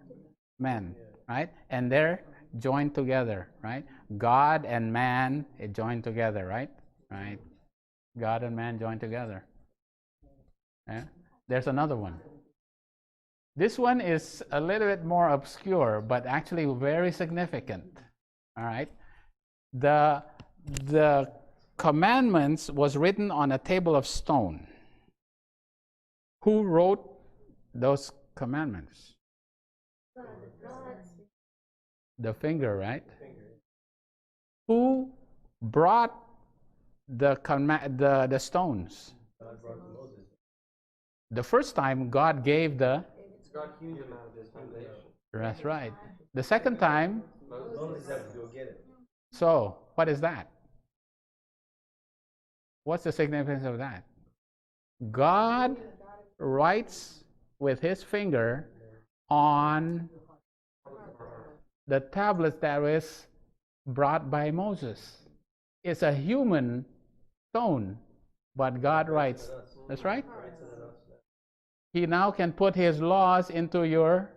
men, right? And they're joined together, right? God and man joined together, right? Right? God and man joined together. Yeah? There's another one. This one is a little bit more obscure, but actually very significant. All right. The commandments was written on a table of stone. Who wrote those commandments? The finger, right? Who brought the stones? The first time God gave the. God hewn them out of his foundation. That's right. The second time. Moses had to go get it. So, what is that? What's the significance of that? God writes with his finger on the tablets that was brought by Moses. It's a human stone, but God writes. That's right. He now can put his laws into your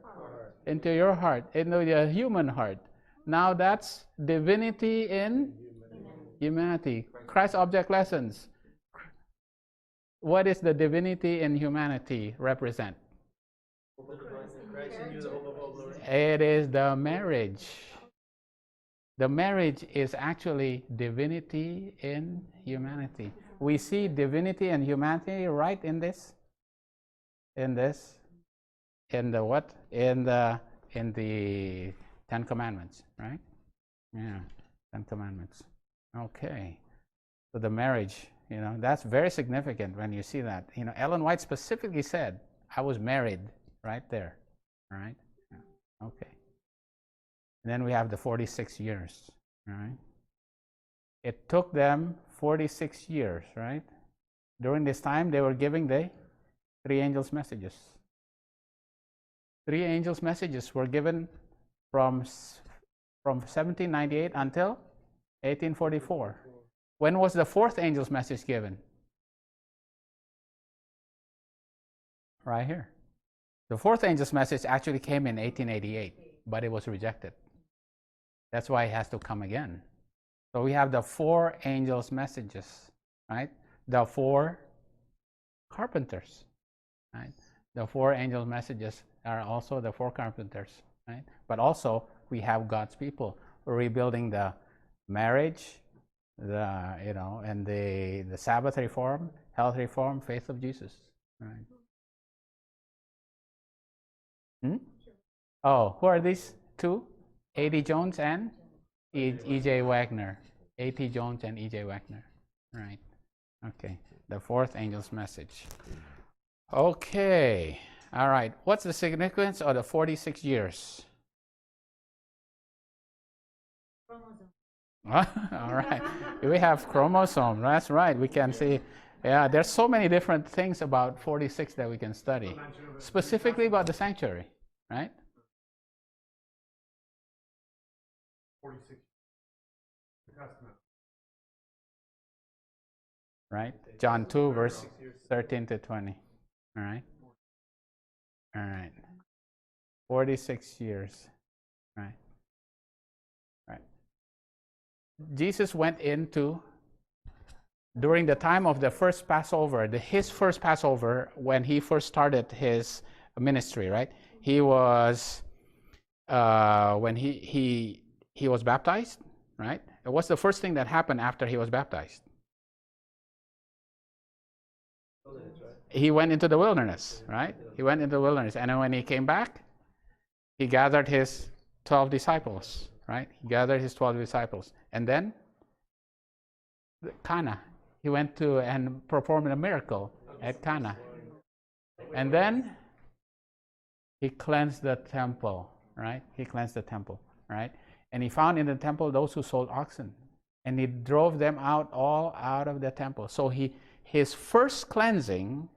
heart, into the human heart. Now that's divinity in humanity. Christ object lessons. What is the divinity in humanity represent? It is the marriage. The marriage is actually divinity in humanity. we see divinity and humanity right in this, in the what? In the Ten Commandments, right? Yeah, Ten Commandments. Okay. So the marriage, that's very significant when you see that. Ellen White specifically said, I was married right there. All right? Yeah. Okay. And then we have the 46 years, right? It took them 46 years, right? During this time, they were giving the three angels' messages. Three angels' messages were given from 1798 until 1844. When was the fourth angel's message given? Right here. The fourth angel's message actually came in 1888, but it was rejected. That's why it has to come again. So we have the four angels' messages, right? The four carpenters, right? The four angels' messages are also the four carpenters, right? But also we have God's people rebuilding the marriage, and the Sabbath reform, health reform, faith of Jesus, right? Oh, who are these two? A.D. Jones and E.J. Wagner. A.T. Jones and E.J. Wagner. Right. Okay. The fourth angel's message. Okay. All right. What's the significance of the 46 years? All right. We have chromosome. That's right. We can see. Yeah, there's so many different things about 46 that we can study. Specifically about the sanctuary, right? 46. Testament. Right? John 2, verse 13 to 20. All right? All right. 46 years. Right? Right. Jesus went into, during the time of the first Passover, his first Passover, when he first started his ministry, right? He was, when he was baptized, right? What's the first thing that happened after he was baptized? He went into the wilderness, right? He went into the wilderness. And then when he came back, he gathered his 12 disciples, right? He gathered his 12 disciples. And then, Cana. He went to and performed a miracle at Cana. And then, he cleansed the temple, right? He cleansed the temple, right? And he found in the temple those who sold oxen. And he drove them all out of the temple. So his first cleansing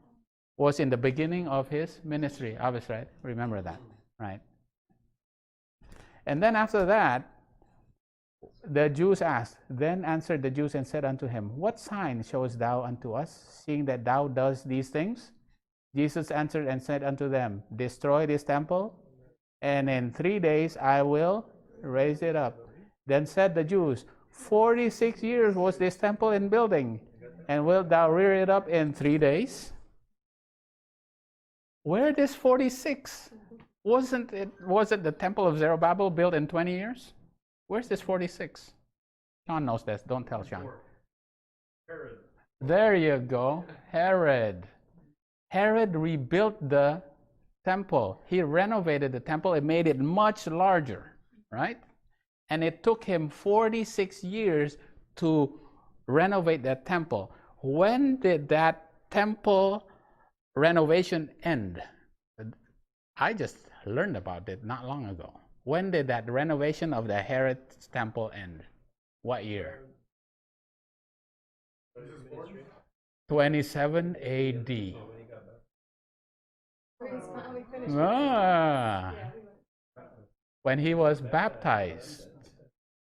was in the beginning of his ministry, obviously, right? Remember that, right? And then after that, the Jews asked, then answered the Jews and said unto him, what sign showest thou unto us, seeing that thou doest these things? Jesus answered and said unto them, destroy this temple, and in 3 days I will raise it up. Then said the Jews, 46 years was this temple in building, and wilt thou rear it up in 3 days? Where is 46? Wasn't it the temple of Zerubbabel built in 20 years? Where's this 46? Sean knows this. Don't tell Sean. Herod. There you go. Herod. Herod rebuilt the temple. He renovated the temple and made it much larger, right? And it took him 46 years to renovate that temple. When did that temple renovation end? I just learned about it not long ago. When did that renovation of the Herod's temple end? What year? 27 AD. When he was baptized.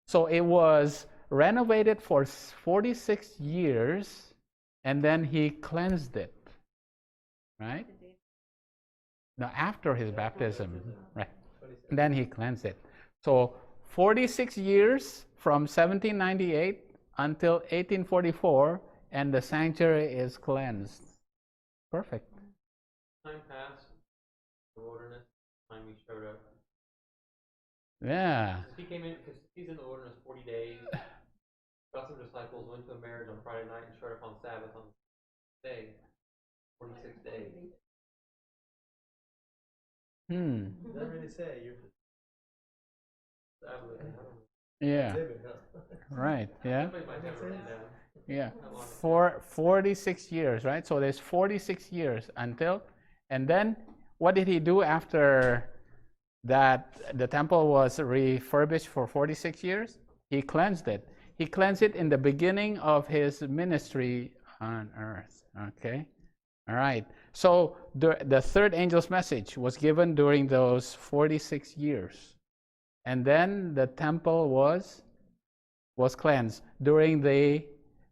So it was renovated for 46 years, and then he cleansed it, right? Now, after his baptism, right? And then he cleansed it. So 46 years from 1798 until 1844, and the sanctuary is cleansed. Perfect. Time passed, the wilderness, time he showed up. Yeah. He came in, because he's in the wilderness 40 days, got some disciples went to a marriage on Friday night and showed up on Sabbath on the day. 46 days. It doesn't really say. Sabbath, I don't know. Yeah. Exhibit, huh? Right. Yeah. Somebody might have it written down. Yeah. How long? 46 years, right? So there's 46 years until, and then what did he do after that? The temple was refurbished for 46 years. He cleansed it. He cleansed it in the beginning of his ministry on earth. Okay. All right. So the third angel's message was given during those 46 years. And then the temple was cleansed during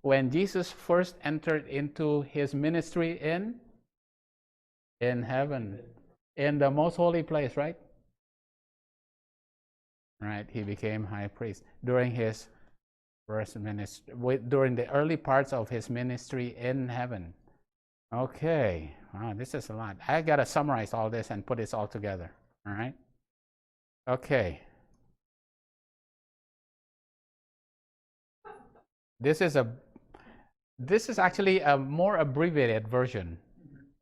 when Jesus first entered into his ministry in heaven, in the most holy place, right? Right. He became high priest during his first ministry, during the early parts of his ministry in heaven. Okay. Wow, this is a lot. I gotta summarize all this and put this all together. All right. Okay. This is actually a more abbreviated version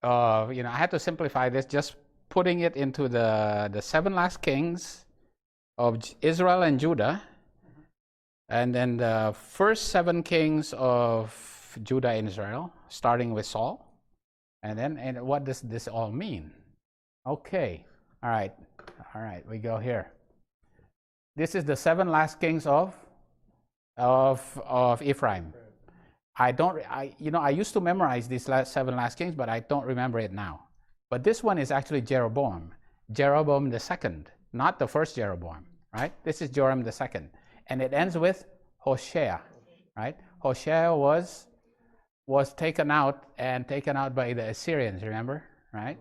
of, I had to simplify this, just putting it into the 7 last kings of Israel and Judah, and then the first 7 kings of Judah and Israel, starting with Saul, and what does this all mean? Okay, all right, we go here. This is the 7 last kings of Ephraim. I used to memorize these 7 last kings, but I don't remember it now. But this one is actually Jeroboam the second, not the first Jeroboam, right? This is Joram the second, and it ends with Hoshea, right? Hoshea was taken out by the Assyrians, remember, right?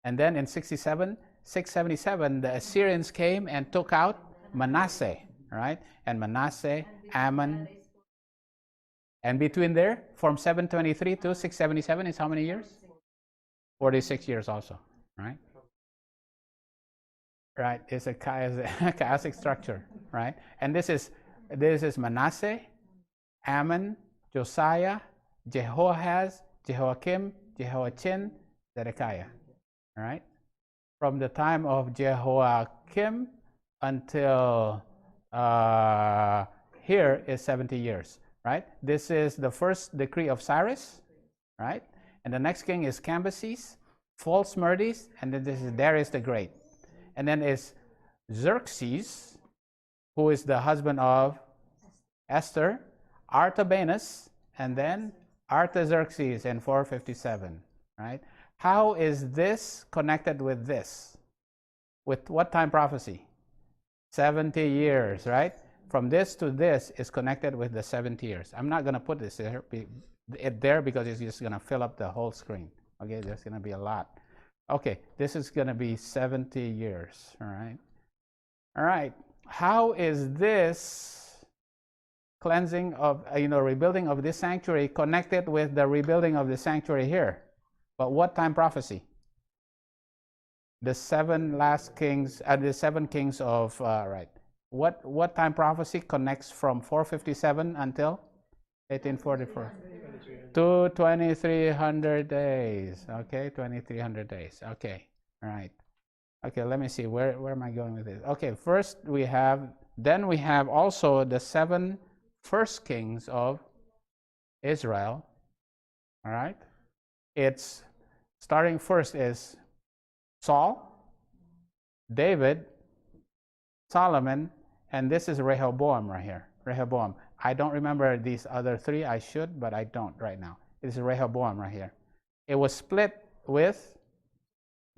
And then in 677, the Assyrians came and took out Manasseh, right? And Manasseh, Ammon. And between there, from 723 to 677 is how many years? 46 years also, right? Right, it's a chiastic structure, right? And this is Manasseh, Ammon, Josiah, Jehoahaz, Jehoiakim, Jehoiachin, Zedekiah, all right? From the time of Jehoiakim until here is 70 years. Right? This is the first decree of Cyrus, right? And the next king is Cambyses, false Medes, and then this is Darius the Great. And then is Xerxes, who is the husband of Esther, Artabanus, and then Artaxerxes in 457, right? How is this connected with this? With what time prophecy? 70 years, right? From this to this is connected with the 70 years. I'm not going to put this there because it's just going to fill up the whole screen. Okay, there's going to be a lot. Okay, this is going to be 70 years. All right. All right. How is this cleansing of, rebuilding of this sanctuary connected with the rebuilding of the sanctuary here? But what time prophecy? The 7 last kings, the 7 kings of, right. What time prophecy connects from 457 until 1844? To 2300 days. Okay, 2300 days. Okay, all right. Okay, let me see. Where am I going with this? Okay, first we have also the 7 first kings of Israel. All right. It's starting first is Saul, David, Solomon, and this is Rehoboam right here. Rehoboam. I don't remember these other 3. I should, but I don't right now. This is Rehoboam right here. It was split with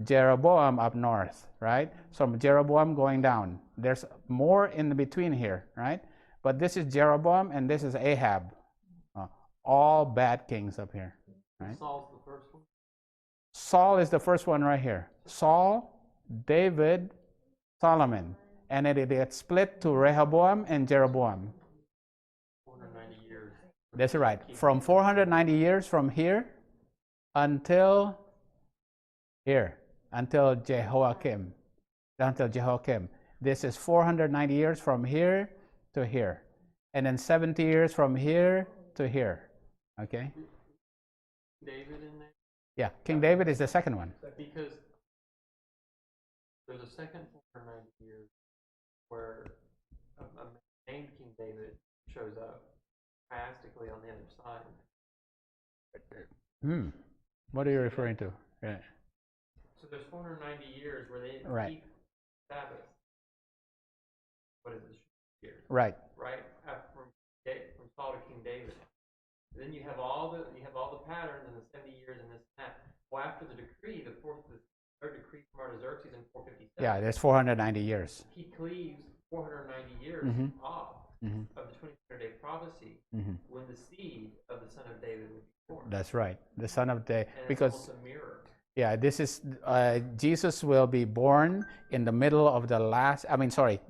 Jeroboam up north, right? So Jeroboam going down. There's more in between here, right? But this is Jeroboam and this is Ahab. All bad kings up here, right? Saul's the first one? Saul is the first one right here. Saul, David, Solomon. And it gets split to Rehoboam and Jeroboam. 490 years. That's right. From 490 years from here until here, until Jehoiakim. This is 490 years from here to here. and then 70 years from here to here. Okay? David in there? Yeah, King David is the second one. Because there's a second 490 years where a man named King David shows up drastically on the other side. What are you referring to? Yeah. So there's 490 years where they Right. keep Sabbath. What is it? Years. Right. Right? From Saul to King David. Then you have all the patterns and the 70 years and this and that. Well, after the decree, the third decree from Artaxerxes in 457. Yeah, there's 490 years. He cleaves 490 years off of the 2300-day prophecy when the seed of the son of David would be born. That's right. The son of David. And Because it's almost a mirror. yeah, this is Jesus will be born in the middle of the last.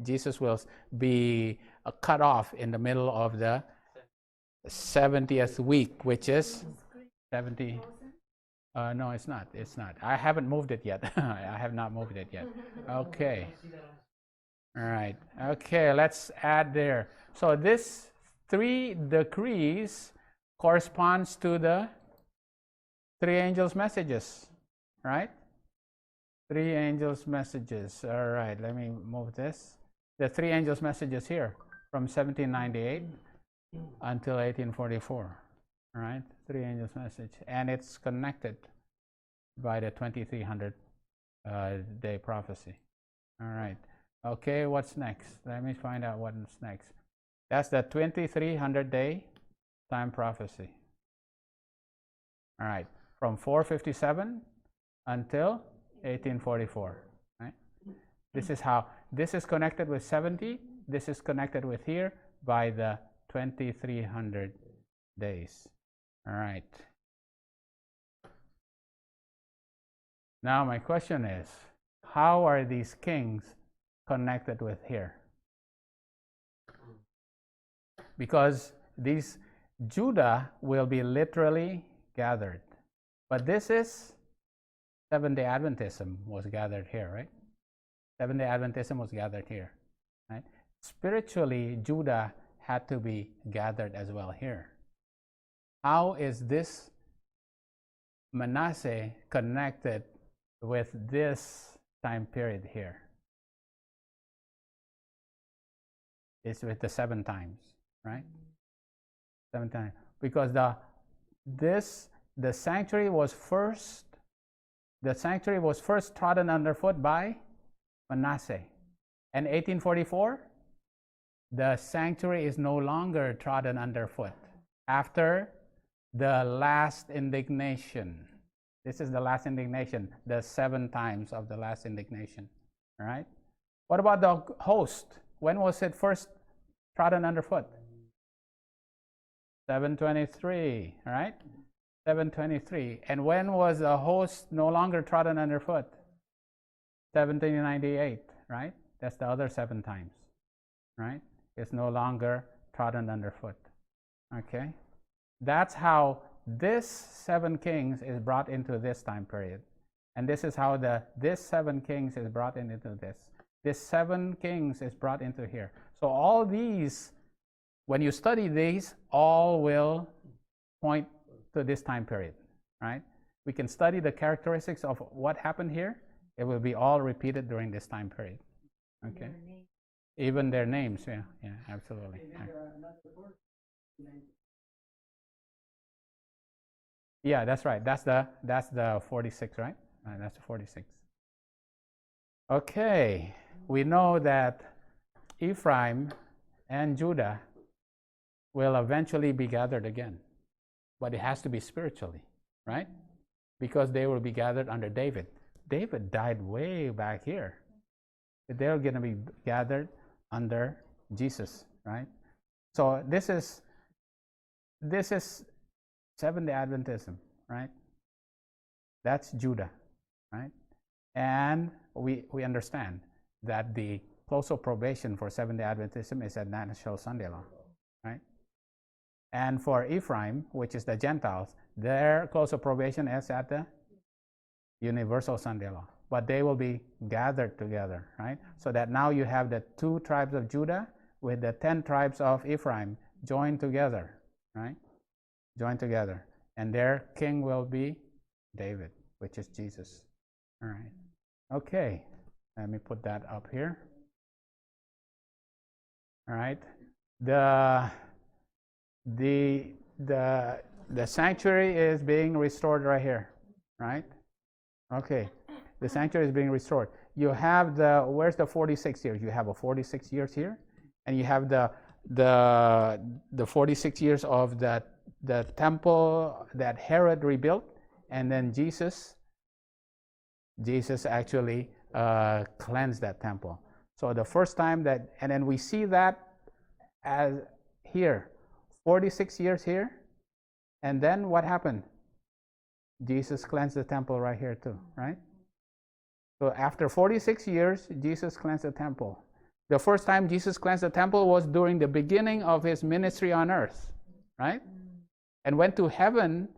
Jesus will be cut off in the middle of the 70th week, which is 70. No, it's not. It's not. I haven't moved it yet. I have not moved it yet. Okay. All right. Okay, let's add there. So this 3 decrees corresponds to the 3 angels' messages, right? 3 angels' messages. All right, let me move this. The 3 angels' messages here from 1798 until 1844. All right, 3 angels' message, and it's connected by the 2300 day prophecy. All right. Okay, what's next? Let me find out what's next. That's the 2300 day time prophecy. All right, from 457 until 1844. Right? This is how this is connected with 70. This is connected with here by the 2300 days. All right. Now my question is, how are these kings connected with here? Because these Judah will be literally gathered. But this is Seventh-day Adventism was gathered here, right? Seventh-day Adventism was gathered here, right? Spiritually, Judah had to be gathered as well here. How is this Manasseh connected with this time period here? It's with the 7 times, right? 7 times. Because the sanctuary was first trodden underfoot by Manasseh. And 1844, the sanctuary is no longer trodden underfoot after the last indignation. This is the last indignation, the 7 times of the last indignation. All right? What about the host? When was it first trodden underfoot? 723, all right? 723. And when was the host no longer trodden underfoot? 1798, right? That's the other 7 times, right? It's no longer trodden underfoot. Okay? That's how this 7 kings is brought into this time period. And this is how this 7 kings is brought into this. This 7 kings is brought into here. So all these, when you study these, all will point to this time period, right? We can study the characteristics of what happened here. It will be all repeated during this time period. Okay? Even their names, yeah, absolutely. Yeah, that's right. That's the 46, right? That's the 46. Okay, we know that Ephraim and Judah will eventually be gathered again, but it has to be spiritually, right? Because they will be gathered under David. David died way back here. They're going to be gathered under Jesus, right? So this is Seventh-day Adventism, right? That's Judah, right? And we understand that the close of probation for Seventh-day Adventism is at National Sunday Law, right? And for Ephraim, which is the Gentiles, their close of probation is at the Universal Sunday Law. But they will be gathered together, right? So that now you have the 2 tribes of Judah with the 10 tribes of Ephraim joined together, right? Joined together. And their king will be David, which is Jesus. All right. Okay. Let me put that up here. All right. The sanctuary is being restored right here, right? Okay. The sanctuary is being restored. You have where's the 46 years? You have a 46 years here, and you have the 46 years of the temple that Herod rebuilt, and then Jesus actually cleansed that temple. So the first time and then we see that as here, 46 years here, and then what happened? Jesus cleansed the temple right here too, right? So after 46 years, Jesus cleansed the temple. The first time Jesus cleansed the temple was during the beginning of his ministry on earth, right? And went to heaven.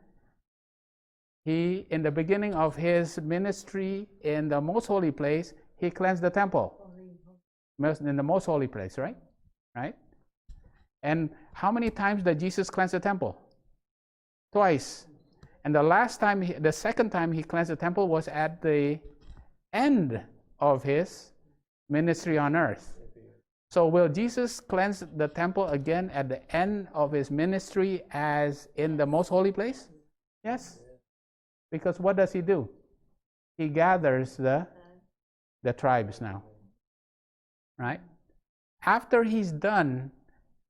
In the beginning of his ministry in the most holy place, he cleansed the temple. In the most holy place, right? Right? And how many times did Jesus cleanse the temple? Twice. And the second time he cleansed the temple was at the end of his ministry on earth. So will Jesus cleanse the temple again at the end of his ministry as in the most holy place? Yes. Because what does he do? He gathers the tribes now. Right? After he's done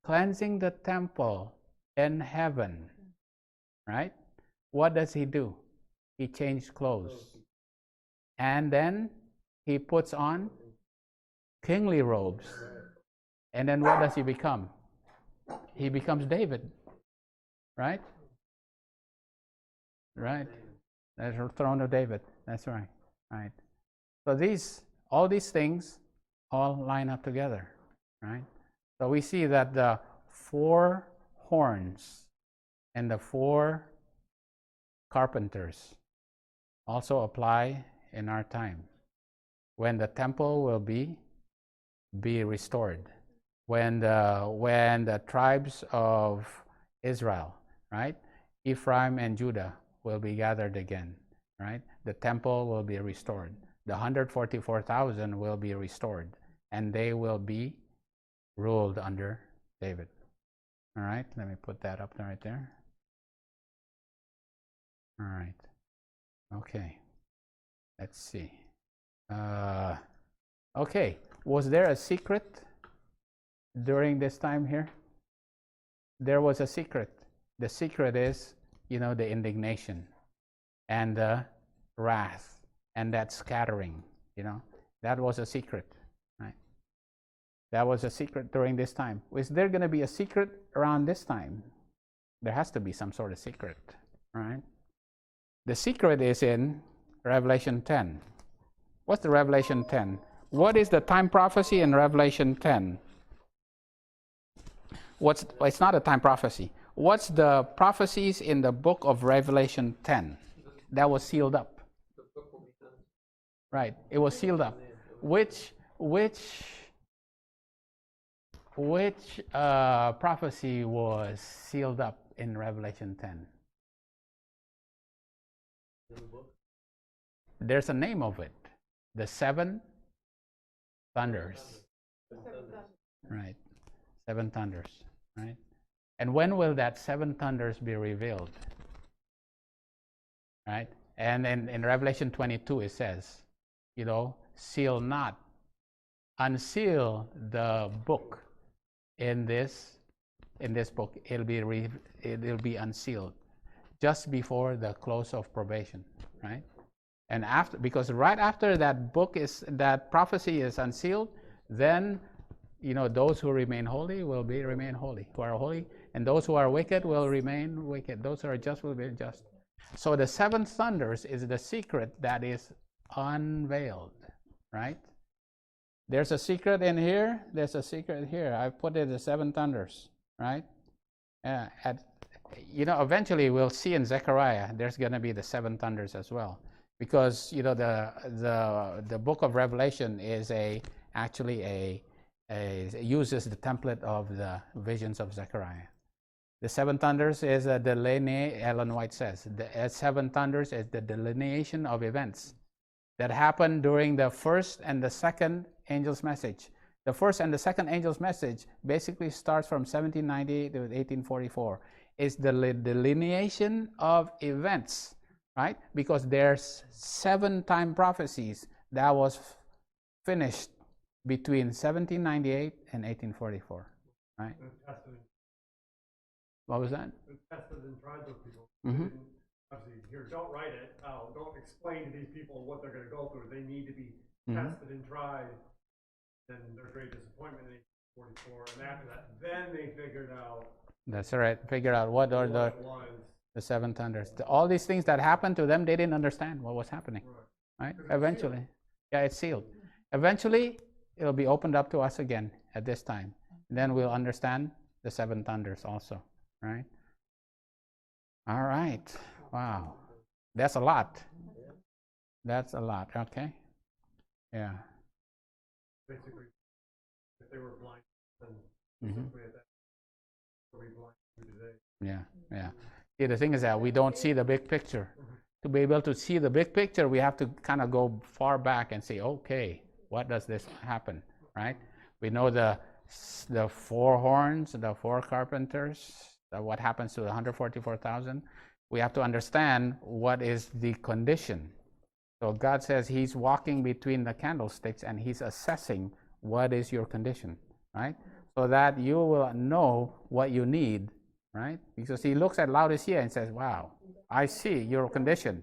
cleansing the temple in heaven, right? What does he do? He changes clothes. And then he puts on kingly robes. And then what does he become? He becomes David. Right? Right. That's the throne of David. That's right. Right. So all these things all line up together. Right? So we see that the 4 horns and the 4 carpenters also apply in our time, when the temple will be restored, when the tribes of Israel, right, Ephraim and Judah, will be gathered again, right? The temple will be restored. The 144,000 will be restored, and they will be ruled under David. All right, let me put that up right there. All right. Okay. Let's see. Okay. Was there a secret during this time here? There was a secret. The secret is, the indignation and the wrath and that scattering, that was a secret, right? That was a secret during this time. Is there going to be a secret around this time? There has to be some sort of secret, right? The secret is in Revelation 10. What's the Revelation 10? What is the time prophecy in Revelation 10? It's not a time prophecy. What's the prophecies in the book of Revelation 10 that was sealed up? The book will be done. Right, it was sealed up. Which prophecy was sealed up in Revelation 10? There's a name of it. The 7 thunders. Right. 7 thunders. Right. And when will that 7 thunders be revealed? Right. And in Revelation 22 it says, seal not, unseal the book in this book. It'll be unsealed just before the close of probation, right? And because right after that prophecy is unsealed, then those who remain holy will remain holy, who are holy, and those who are wicked will remain wicked. Those who are just will be just. So the 7 thunders is the secret that is unveiled, right? There's a secret in here. There's a secret here. I put it the 7 thunders, right? Eventually we'll see in Zechariah there's going to be the 7 thunders as well, because the book of Revelation is actually a uses the template of the visions of Zechariah. The seven thunders is a delineation, Ellen White says. The seven thunders is the delineation of events that happened during the first and the second angel's message. The first and the second angel's message basically starts from 1798 to 1844. It's the delineation of events, right? Because there's 7 time prophecies that was finished between 1798 and 1844, right? What was that? Tested and tried those people. Mm-hmm. Obviously, here, don't write it. Don't explain to these people what they're going to go through. They need to be tested and tried. And their great disappointment in 1844, and after that, then they figured out. That's right. Figure out what are the seven thunders. All these things that happened to them, they didn't understand what was happening. Right? Eventually, it's sealed. Eventually, it'll be opened up to us again at this time. Then we'll understand the seven thunders also. Right? All right. Wow. That's a lot. That's a lot. Okay. Yeah. Basically, if they were blind, then simply at that, they'll be blind today. Yeah. See, the thing is that we don't see the big picture. To be able to see the big picture, we have to kind of go far back and say, okay, what does this happen, right? We know the 4 horns, the 4 carpenters, what happens to the 144,000. We have to understand what is the condition. So God says he's walking between the candlesticks and he's assessing what is your condition, right? So that you will know what you need, right? Because he looks at Laodicea and says, wow, I see your condition.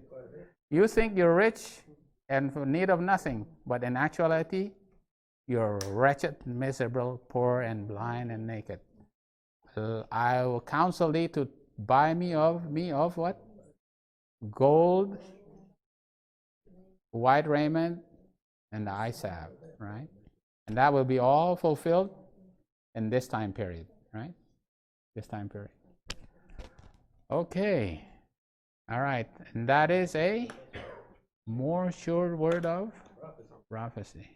You think you're rich and in need of nothing, but in actuality, you're wretched, miserable, poor, and blind, and naked. I will counsel thee to buy me of what? Gold, white raiment, and the eye salve, right? And that will be all fulfilled in this time period, right? This time period. Okay. All right. And that is a more sure word of prophecy.